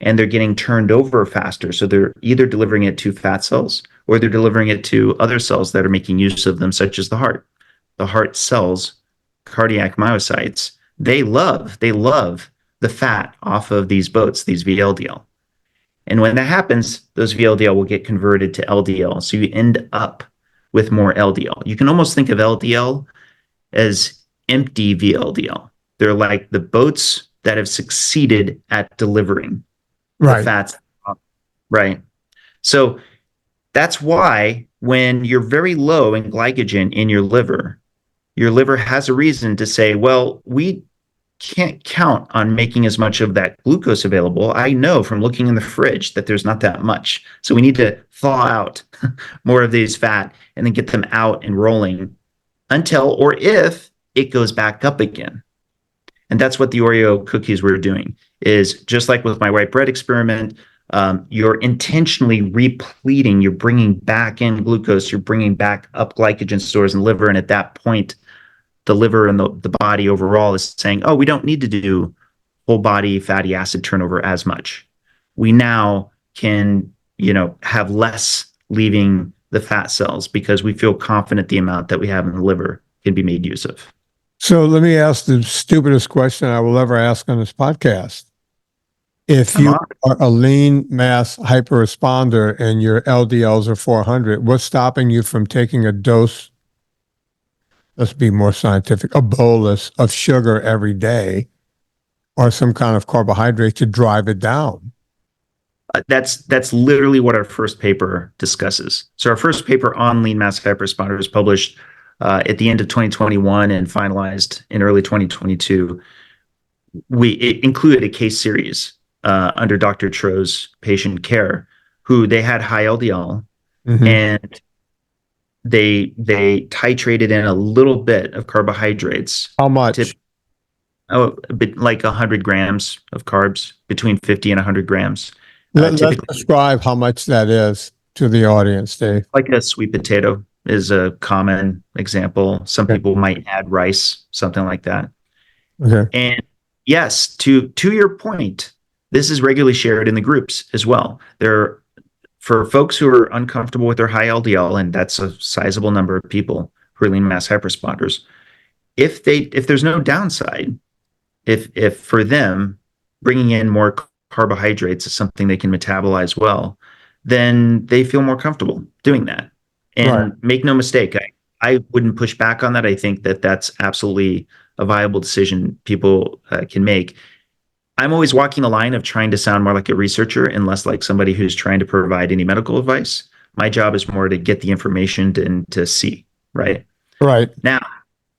[SPEAKER 2] and they're getting turned over faster, so they're either delivering it to fat cells or they're delivering it to other cells that are making use of them, such as the heart. The heart cells, cardiac myocytes, they love the fat off of these boats, these VLDL. And when that happens, those VLDL will get converted to LDL. So you end up with more LDL. You can almost think of LDL as empty VLDL. They're like the boats that have succeeded at delivering the fats. Right. So that's why when you're very low in glycogen in your liver has a reason to say, well, we can't count on making as much of that glucose available. I know from looking in the fridge that there's not that much. So we need to thaw out more of these fat and then get them out and rolling until or if it goes back up again. And that's what the Oreo cookies were doing, is just like with my white bread experiment, you're intentionally repleting, you're bringing back in glucose, you're bringing back up glycogen stores in liver. And at that point, the liver and the body overall is saying, oh, we don't need to do whole body fatty acid turnover as much. We now can, have less leaving the fat cells because we feel confident the amount that we have in the liver can be made use of.
[SPEAKER 1] So let me ask the stupidest question I will ever ask on this podcast. If you are a lean mass hyperresponder and your LDLs are 400, what's stopping you from taking a dose, let's be more scientific, a bolus of sugar every day or some kind of carbohydrate to drive it down?
[SPEAKER 2] That's literally what our first paper discusses. So our first paper on lean mass hyperresponder was published at the end of 2021 and finalized in early 2022. It included a case series under Dr. Tro's patient care, who they had high LDL, and they titrated in a little bit of carbohydrates.
[SPEAKER 1] How much?
[SPEAKER 2] A bit like 100 grams of carbs, between 50 and 100 grams.
[SPEAKER 1] Let's describe how much that is to the audience, Dave.
[SPEAKER 2] Like a sweet potato is a common example. Some people might add rice, something like that.
[SPEAKER 1] Okay.
[SPEAKER 2] And yes, to your point, this is regularly shared in the groups as well. For folks who are uncomfortable with their high LDL, and that's a sizable number of people who are lean mass hyperresponders, if there's no downside, if for them bringing in more carbohydrates is something they can metabolize well, then they feel more comfortable doing that. And make no mistake, I wouldn't push back on that. I think that that's absolutely a viable decision people can make. I'm always walking the line of trying to sound more like a researcher and less like somebody who's trying to provide any medical advice. My job is more to get the information and to see, right?
[SPEAKER 1] Right.
[SPEAKER 2] Now,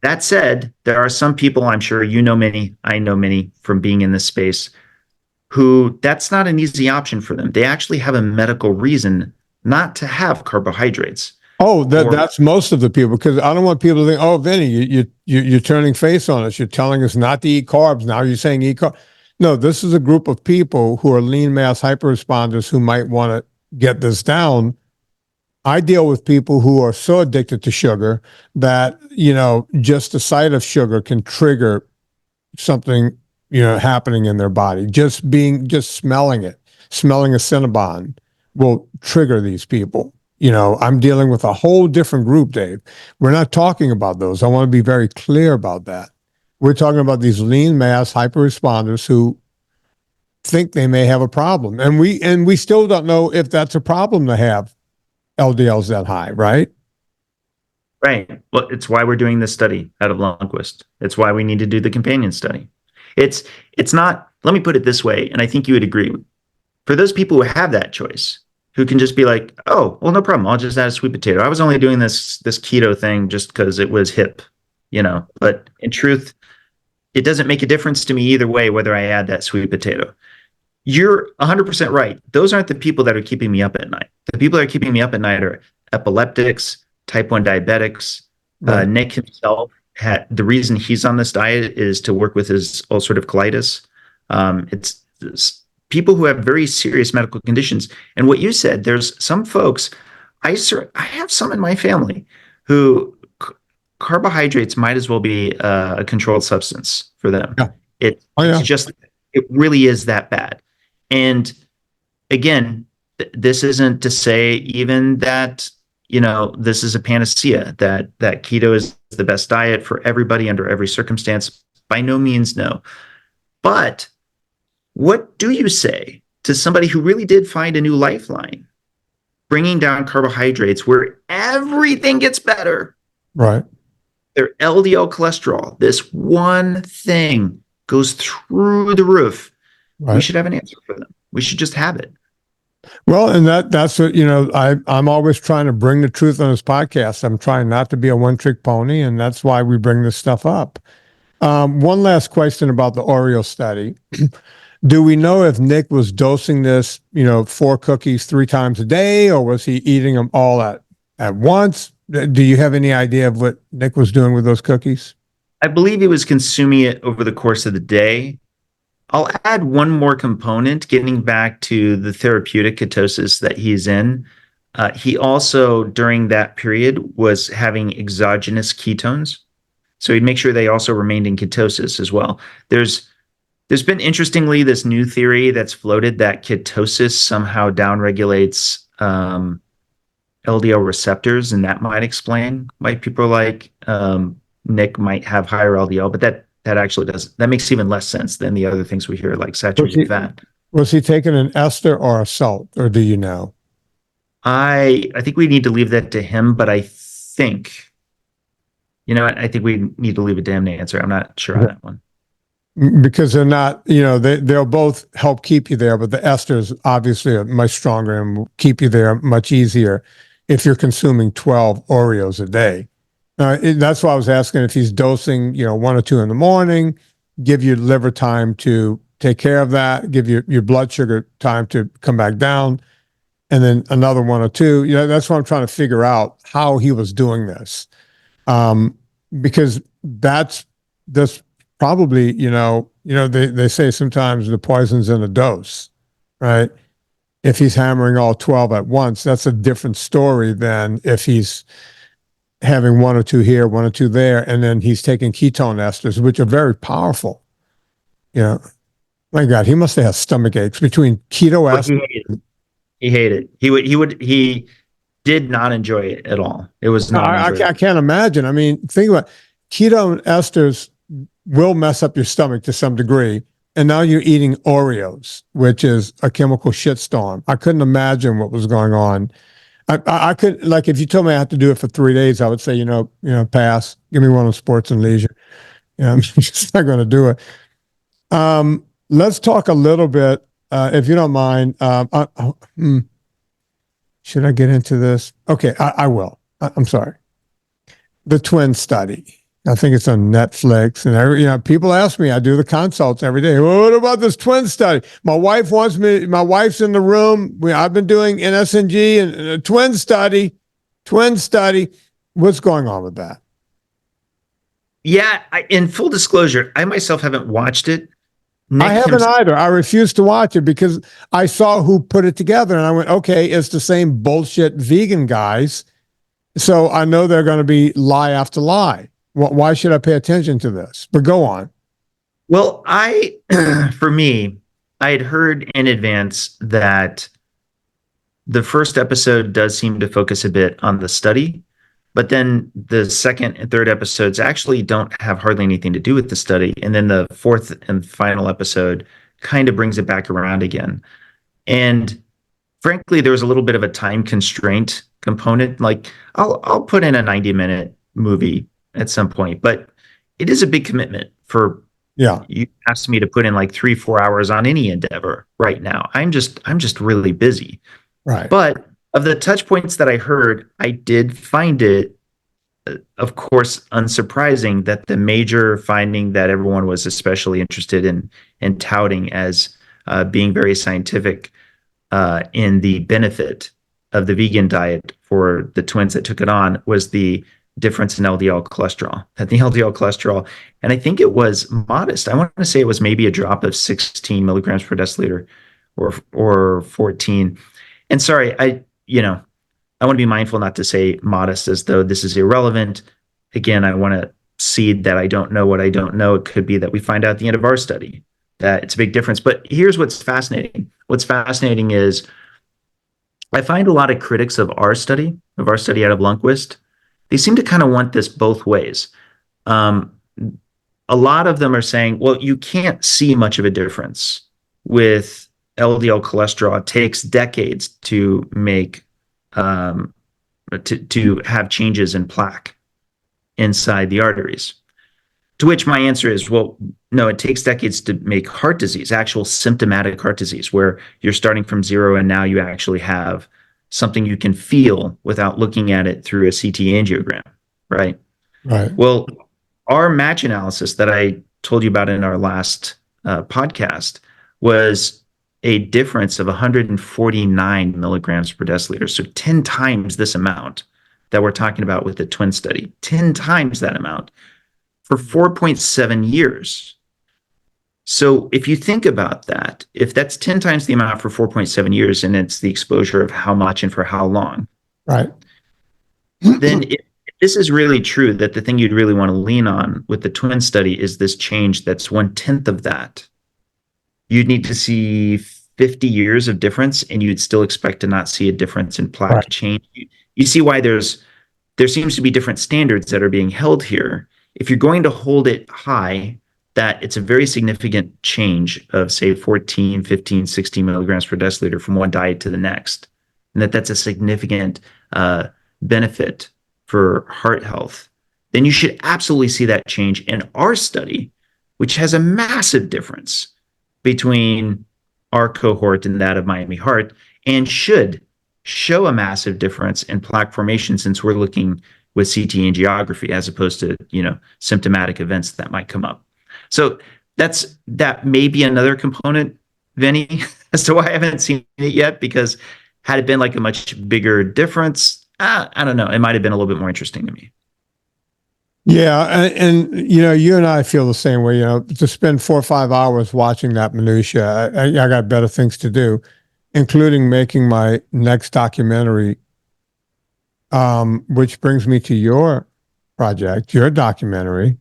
[SPEAKER 2] that said, there are some people, I'm sure you know many, I know many from being in this space, who that's not an easy option for them. They actually have a medical reason not to have carbohydrates.
[SPEAKER 1] Oh, that's most of the people, because I don't want people to think, oh, Vinny, you're turning face on us. You're telling us not to eat carbs. Now you're saying eat carbs. No, this is a group of people who are lean mass hyperresponders who might want to get this down. I deal with people who are so addicted to sugar that, just the sight of sugar can trigger something, happening in their body. Just smelling a Cinnabon will trigger these people. I'm dealing with a whole different group, Dave. We're not talking about those. I want to be very clear about that. We're talking about these lean mass hyperresponders who think they may have a problem. And we still don't know if that's a problem to have LDLs that high, right?
[SPEAKER 2] Right. Well, it's why we're doing this study out of Lundquist. It's why we need to do the companion study. It's not, let me put it this way, and I think you would agree. For those people who have that choice, who can just be like, oh, well, no problem, I'll just add a sweet potato. I was only doing this keto thing just because it was hip, but in truth, it doesn't make a difference to me either way whether I add that sweet potato. You're 100% right. Those aren't the people that are keeping me up at night. The people that are keeping me up at night are epileptics, type 1 diabetics. Right. Nick himself, the reason he's on this diet is to work with his ulcerative colitis. It's people who have very serious medical conditions. And what you said, there's some folks, I have some in my family who carbohydrates might as well be a controlled substance for them. Yeah. It's just, it really is that bad. And again, this isn't to say even that, this is a panacea, that keto is the best diet for everybody under every circumstance. By no means, no. But What do you say to somebody who really did find a new lifeline, bringing down carbohydrates where everything gets better?
[SPEAKER 1] Right.
[SPEAKER 2] Their LDL cholesterol, this one thing goes through the roof. We
[SPEAKER 1] Right.
[SPEAKER 2] should have an answer for them. We should just have it.
[SPEAKER 1] Well, and that's what, I'm always trying to bring the truth on this podcast. I'm trying not to be a one-trick pony, and that's why we bring this stuff up. One last question about the Oreo study. Do we know if Nick was dosing this, 4 cookies 3 times a day, or was he eating them all at once? Do you have any idea of what Nick was doing with those cookies?
[SPEAKER 2] I believe he was consuming it over the course of the day. I'll add one more component, getting back to the therapeutic ketosis that he's in. He also, during that period, was having exogenous ketones. So he'd make sure they also remained in ketosis as well. There's been, interestingly, this new theory that's floated that ketosis somehow downregulates LDL receptors, and that might explain why people like Nick might have higher LDL, but that actually doesn't. That makes even less sense than the other things we hear, like saturated fat.
[SPEAKER 1] Was he taking an ester or a salt, or do you know?
[SPEAKER 2] I think we need to leave that to him, but I think, I think we need to leave a damn answer. I'm not sure on that one.
[SPEAKER 1] Because they're not, they'll both help keep you there, but the esters obviously are much stronger and will keep you there much easier if you're consuming 12 Oreos a day. That's why I was asking if he's dosing, 1 or 2 in the morning, give your liver time to take care of that, give your blood sugar time to come back down, and then another 1 or 2. That's what I'm trying to figure out, how he was doing this. Because that's probably, they say sometimes the poison's in the dose, right? If he's hammering all 12 at once, that's a different story than if he's having 1 or 2 here, 1 or 2 there, and then he's taking ketone esters, which are very powerful. My God, he must have had stomach aches between keto esters.
[SPEAKER 2] He hated it. He did not enjoy it at all. It was not.
[SPEAKER 1] I can't imagine. I mean, think about it. Ketone esters will mess up your stomach to some degree. And now you're eating Oreos, which is a chemical shitstorm. I couldn't imagine what was going on. I could, like, if you told me I had to do it for 3 days, I would say, pass. Give me one of sports and leisure. I'm just not going to do it. Let's talk a little bit, if you don't mind. Should I get into this? Okay, I will. I'm sorry. The twin study. I think it's on Netflix, and people ask me. I do the consults every day. Well, what about this twin study? My wife wants me. My wife's in the room. I've been doing NSNG and a twin study. What's going on with that?
[SPEAKER 2] Yeah, in full disclosure, I myself haven't watched it.
[SPEAKER 1] I haven't either. I refused to watch it because I saw who put it together, and I went, okay, it's the same bullshit vegan guys, so I know they're going to be lie after lie. Why should I pay attention to this? But go on.
[SPEAKER 2] Well, for me, I had heard in advance that the first episode does seem to focus a bit on the study, but then the second and third episodes actually don't have hardly anything to do with the study. And then the fourth and final episode kind of brings it back around again. And frankly, there was a little bit of a time constraint component. Like I'll put in a 90-minute movie at some point, but it is a big commitment for you asked me to put in like 3-4 hours on any endeavor right now. I'm just really busy.
[SPEAKER 1] Right.
[SPEAKER 2] But of the touch points that I heard, I did find it, of course, unsurprising that the major finding that everyone was especially interested in touting as being very scientific in the benefit of the vegan diet for the twins that took it on was the difference in LDL cholesterol. That the LDL cholesterol, and I think it was modest. I want to say it was maybe a drop of 16 milligrams per deciliter or 14. And sorry, I want to be mindful not to say modest as though this is irrelevant. Again, I want to cede that I don't know what I don't know. It could be that we find out at the end of our study that it's a big difference. But here's what's fascinating. What's fascinating is I find a lot of critics of our study out of Lundquist, they seem to kind of want this both ways. A lot of them are saying, well, you can't see much of a difference with LDL cholesterol, it takes decades to make to have changes in plaque inside the arteries. To which my answer is, well, no, it takes decades to make heart disease, actual symptomatic heart disease, where you're starting from zero and now you actually have something you can feel without looking at it through a CT angiogram, right?
[SPEAKER 1] Right.
[SPEAKER 2] Well, our match analysis that I told you about in our last podcast was a difference of 149 milligrams per deciliter. So 10 times this amount that we're talking about with the twin study, 10 times that amount for 4.7 years. So if you think about that, if that's 10 times the amount for 4.7 years, and it's the exposure of how much and for how long,
[SPEAKER 1] right?
[SPEAKER 2] Then if this is really true, that the thing you'd really want to lean on with the twin study is this change that's 1/10 of that, you'd need to see 50 years of difference, and you'd still expect to not see a difference in plaque change. You see why there seems to be different standards that are being held here. If you're going to hold it high, that it's a very significant change of, say, 14, 15, 16 milligrams per deciliter from one diet to the next, and that's a significant benefit for heart health, then you should absolutely see that change in our study, which has a massive difference between our cohort and that of Miami Heart, and should show a massive difference in plaque formation, since we're looking with CT angiography as opposed to, symptomatic events that might come up. So that may be another component, Vinny, as to why I haven't seen it yet, because had it been like a much bigger difference, I don't know, it might have been a little bit more interesting to me.
[SPEAKER 1] Yeah, and you and I feel the same way. To spend 4 or 5 hours watching that minutia, I got better things to do, including making my next documentary. Which brings me to your project, your documentary.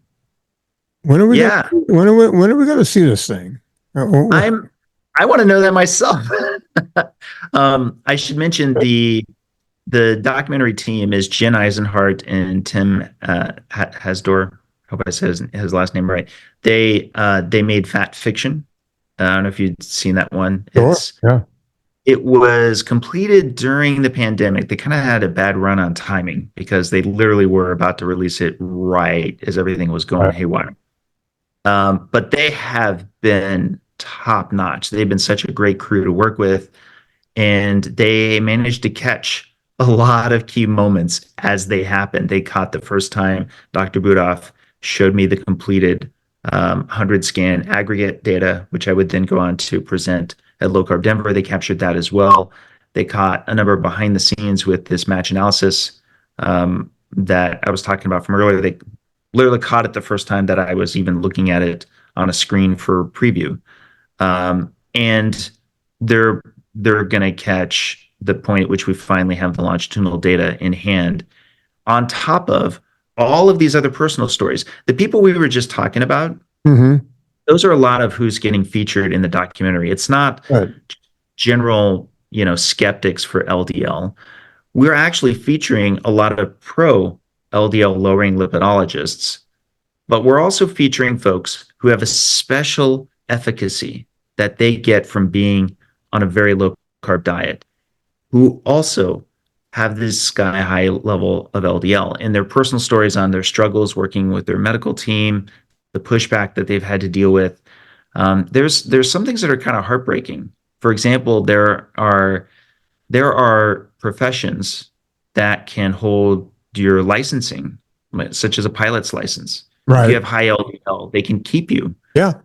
[SPEAKER 1] When are we?
[SPEAKER 2] Yeah.
[SPEAKER 1] When are we going to see this thing?
[SPEAKER 2] I want to know that myself. I should mention the documentary team is Jen Eisenhart and Tim Hasdor. Hope I said his last name right. They made Fat Fiction. I don't know if you'd seen that one.
[SPEAKER 1] Sure. Yeah.
[SPEAKER 2] It was completed during the pandemic. They kind of had a bad run on timing because they literally were about to release it right as everything was going haywire. But they have been top notch. They've been such a great crew to work with, and they managed to catch a lot of key moments as they happened. They caught the first time Dr. Budoff showed me the completed 100 scan aggregate data, which I would then go on to present at Low Carb Denver. They captured that as well. They caught a number of behind the scenes with this match analysis that I was talking about from earlier. They literally caught it the first time that I was even looking at it on a screen for preview. And they're going to catch the point at which we finally have the longitudinal data in hand, on top of all of these other personal stories. The people we were just talking about, those are a lot of who's getting featured in the documentary. It's not general, skeptics for LDL. We're actually featuring a lot of pro LDL lowering lipidologists, but we're also featuring folks who have a special efficacy that they get from being on a very low carb diet, who also have this sky high level of LDL, and their personal stories on their struggles working with their medical team, the pushback that they've had to deal with. There's some things that are kind of heartbreaking. For example, there are professions that can hold your licensing, such as a pilot's license.
[SPEAKER 1] Right.
[SPEAKER 2] If you have high LDL, they can keep you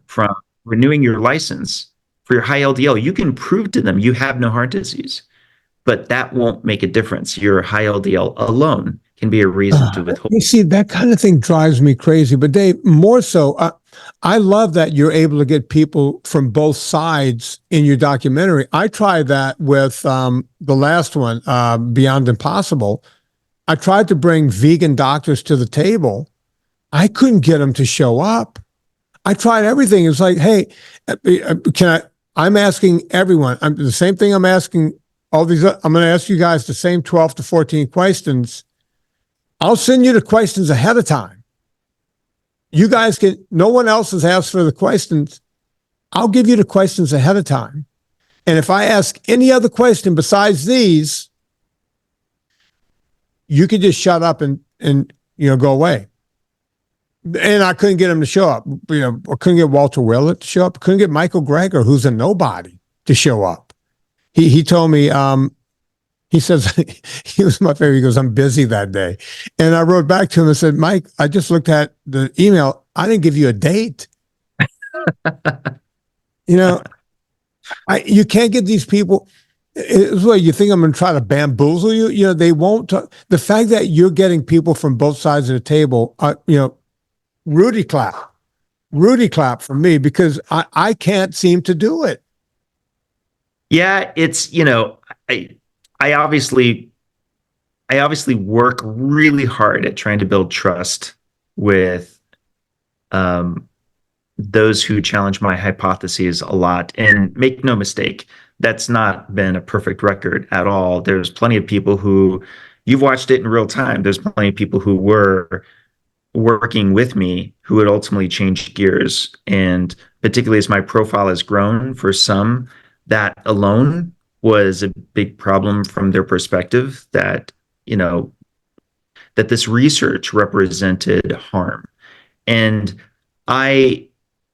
[SPEAKER 2] from renewing your license for your high LDL. You can prove to them you have no heart disease, but that won't make a difference. Your high LDL alone can be a reason to withhold.
[SPEAKER 1] You see, that kind of thing drives me crazy. But Dave, more so, I love that you're able to get people from both sides in your documentary. I tried that with the last one, Beyond Impossible. I tried to bring vegan doctors to the table. I couldn't get them to show up. I tried everything. It's like, hey, I'm asking everyone. The same thing I'm asking all these. I'm going to ask you guys the same 12 to 14 questions. I'll send you the questions ahead of time. You guys no one else has asked for the questions. I'll give you the questions ahead of time. And if I ask any other question besides these, you could just shut up and go away. And I couldn't get him to show up. I couldn't get Walter Willett to show up. Couldn't get Michael Greger, who's a nobody, to show up. He told me, he says, he was my favorite. He goes, I'm busy that day. And I wrote back to him and said, Mike, I just looked at the email. I didn't give you a date. You can't get these people. It's what you think I'm going to try to bamboozle you. They won't talk. The fact that you're getting people from both sides of the table, Rudy clap for me, because I can't seem to do it.
[SPEAKER 2] Yeah, it's, I obviously work really hard at trying to build trust with those who challenge my hypotheses a lot. And make no mistake, that's not been a perfect record at all. There's plenty of people who, you've watched it in real time, there's plenty of people who were working with me who would ultimately change gears. And particularly as my profile has grown, for some, that alone was a big problem from their perspective, that that this research represented harm. And I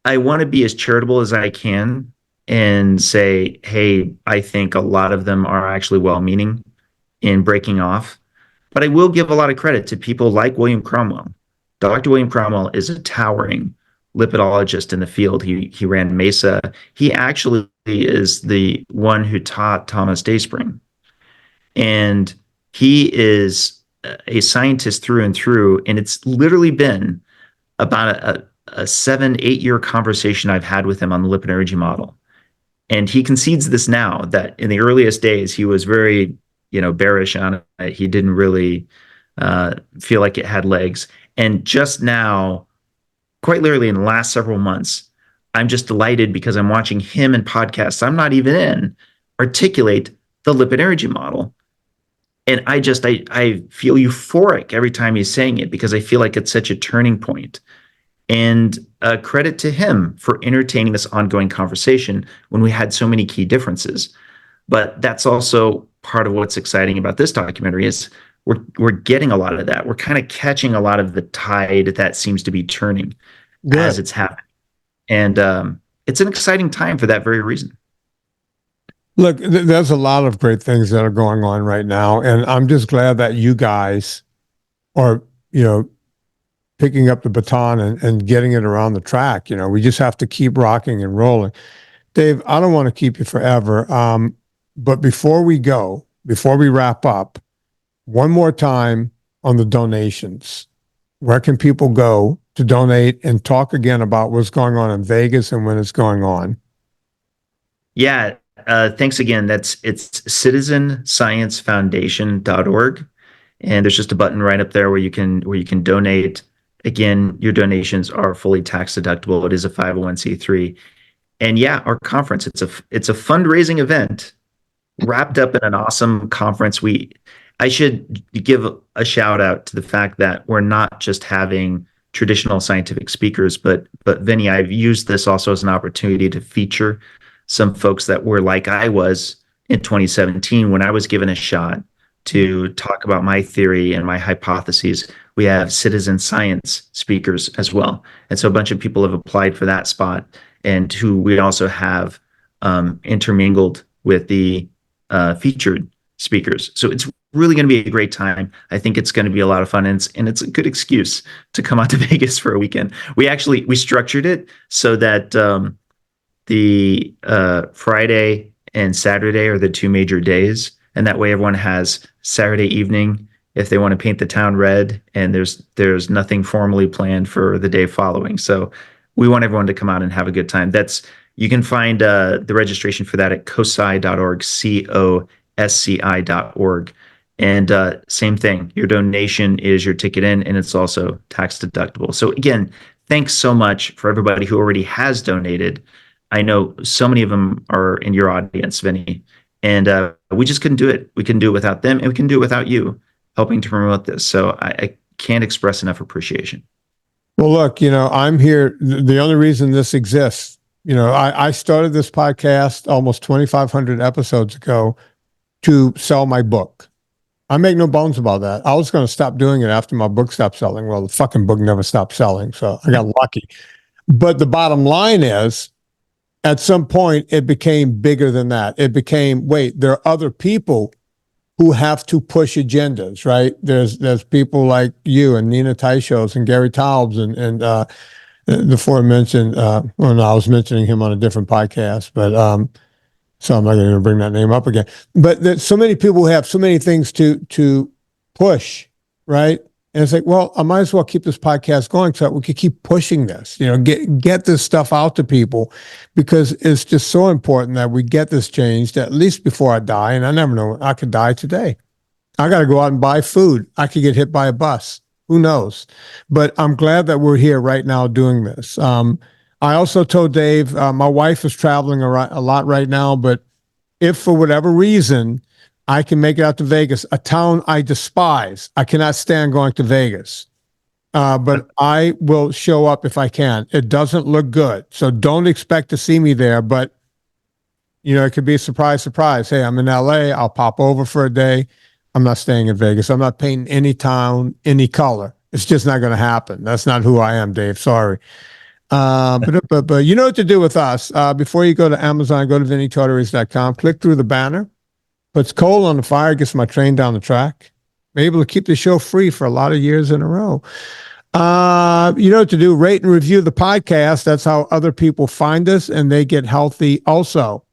[SPEAKER 2] want to be as charitable as I can and say, hey, I think a lot of them are actually well-meaning in breaking off. But I will give a lot of credit to people like William Cromwell. Dr. William Cromwell is a towering lipidologist in the field. He ran MESA. He actually is the one who taught Thomas Dayspring. And he is a scientist through and through. And it's literally been about a 7-8 year conversation I've had with him on the lipid energy model. And he concedes this now, that in the earliest days, he was very, bearish on it. He didn't really feel like it had legs. And just now, quite literally in the last several months, I'm just delighted because I'm watching him in podcasts I'm not even in articulate the lipid energy model. And I feel euphoric every time he's saying it, because I feel like it's such a turning point. And credit to him for entertaining this ongoing conversation when we had so many key differences. But that's also part of what's exciting about this documentary, is we're getting a lot of that. We're kind of catching a lot of the tide that seems to be turning as it's happening. And it's an exciting time for that very reason.
[SPEAKER 1] Look, there's a lot of great things that are going on right now. And I'm just glad that you guys are, picking up the baton and getting it around the track. We just have to keep rocking and rolling. Dave, I don't want to keep you forever. But before we wrap up, one more time on the donations. Where can people go to donate, and talk again about what's going on in Vegas and when it's going on?
[SPEAKER 2] Yeah. Thanks again. It's citizensciencefoundation.org. And there's just a button right up there where you can donate. Again, your donations are fully tax deductible. It is a 501c3. And yeah, our conference, it's a fundraising event wrapped up in an awesome conference. I should give a shout out to the fact that we're not just having traditional scientific speakers, but Vinnie, I've used this also as an opportunity to feature some folks that were like I was in 2017 when I was given a shot to talk about my theory and my hypotheses. We have citizen science speakers as well. And so a bunch of people have applied for that spot, and who we also have intermingled with the featured speakers. So it's really going to be a great time. I think it's going to be a lot of fun, and it's a good excuse to come out to Vegas for a weekend. We structured it so that the Friday and Saturday are the two major days, and that way everyone has Saturday evening if they want to paint the town red, and there's nothing formally planned for the day following. So we want everyone to come out and have a good time. You can find the registration for that at COSCI.org, COSCI.org. And same thing, your donation is your ticket in, and it's also tax deductible. So again, thanks so much for everybody who already has donated. I know so many of them are in your audience, Vinnie, and we just couldn't do it. We couldn't do it without them, and we can do it without you helping to promote this. So I can't express enough appreciation.
[SPEAKER 1] Well, look, I'm here. The only reason this exists, I started this podcast almost 2,500 episodes ago to sell my book. I make no bones about that. I was going to stop doing it after my book stopped selling. Well, the fucking book never stopped selling, so I got lucky. But the bottom line is, at some point, it became bigger than that. It became, wait, there are other people who have to push agendas, right? There's people like you and Nina Teichos and Gary Taubes and the aforementioned, well, no, I was mentioning him on a different podcast, but so I'm not going to bring that name up again. But there's so many people who have so many things to push, right? And it's like, well, I might as well keep this podcast going so that we could keep pushing this, get this stuff out to people, because it's just so important that we get this changed at least before I die. And I never know, I could die today. I got to go out and buy food. I could get hit by a bus. Who knows? But I'm glad that we're here right now doing this. I also told Dave, my wife is traveling a lot right now, but if for whatever reason I can make it out to Vegas, a town I despise, I cannot stand going to Vegas, but I will show up if I can. It doesn't look good, so don't expect to see me there, but it could be a surprise. Hey, I'm in LA. I'll pop over for a day. I'm not staying in Vegas. I'm not painting any town, any color. It's just not going to happen. That's not who I am, Dave. Sorry. But you know what to do with us. Before you go to Amazon, go to VinnieTortorich.com, click through the banner, puts coal on the fire, gets my train down the track. I'm able to keep the show free for a lot of years in a row. You know what to do. Rate and review the podcast. That's how other people find us and they get healthy also.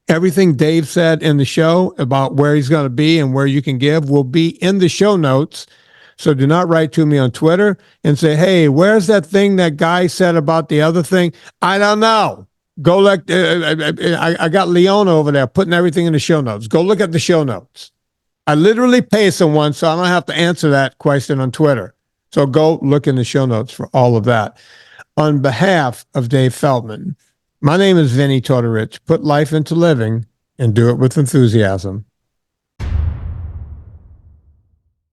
[SPEAKER 1] Everything Dave said in the show about where he's going to be and where you can give will be in the show notes. So do not write to me on Twitter and say, hey, where's that thing that guy said about the other thing? I don't know. Go look. I got Leona over there putting everything in the show notes. Go look at the show notes. I literally pay someone, so I don't have to answer that question on Twitter. So go look in the show notes for all of that. On behalf of Dave Feldman, my name is Vinnie Tortorich. Put life into living and do it with enthusiasm.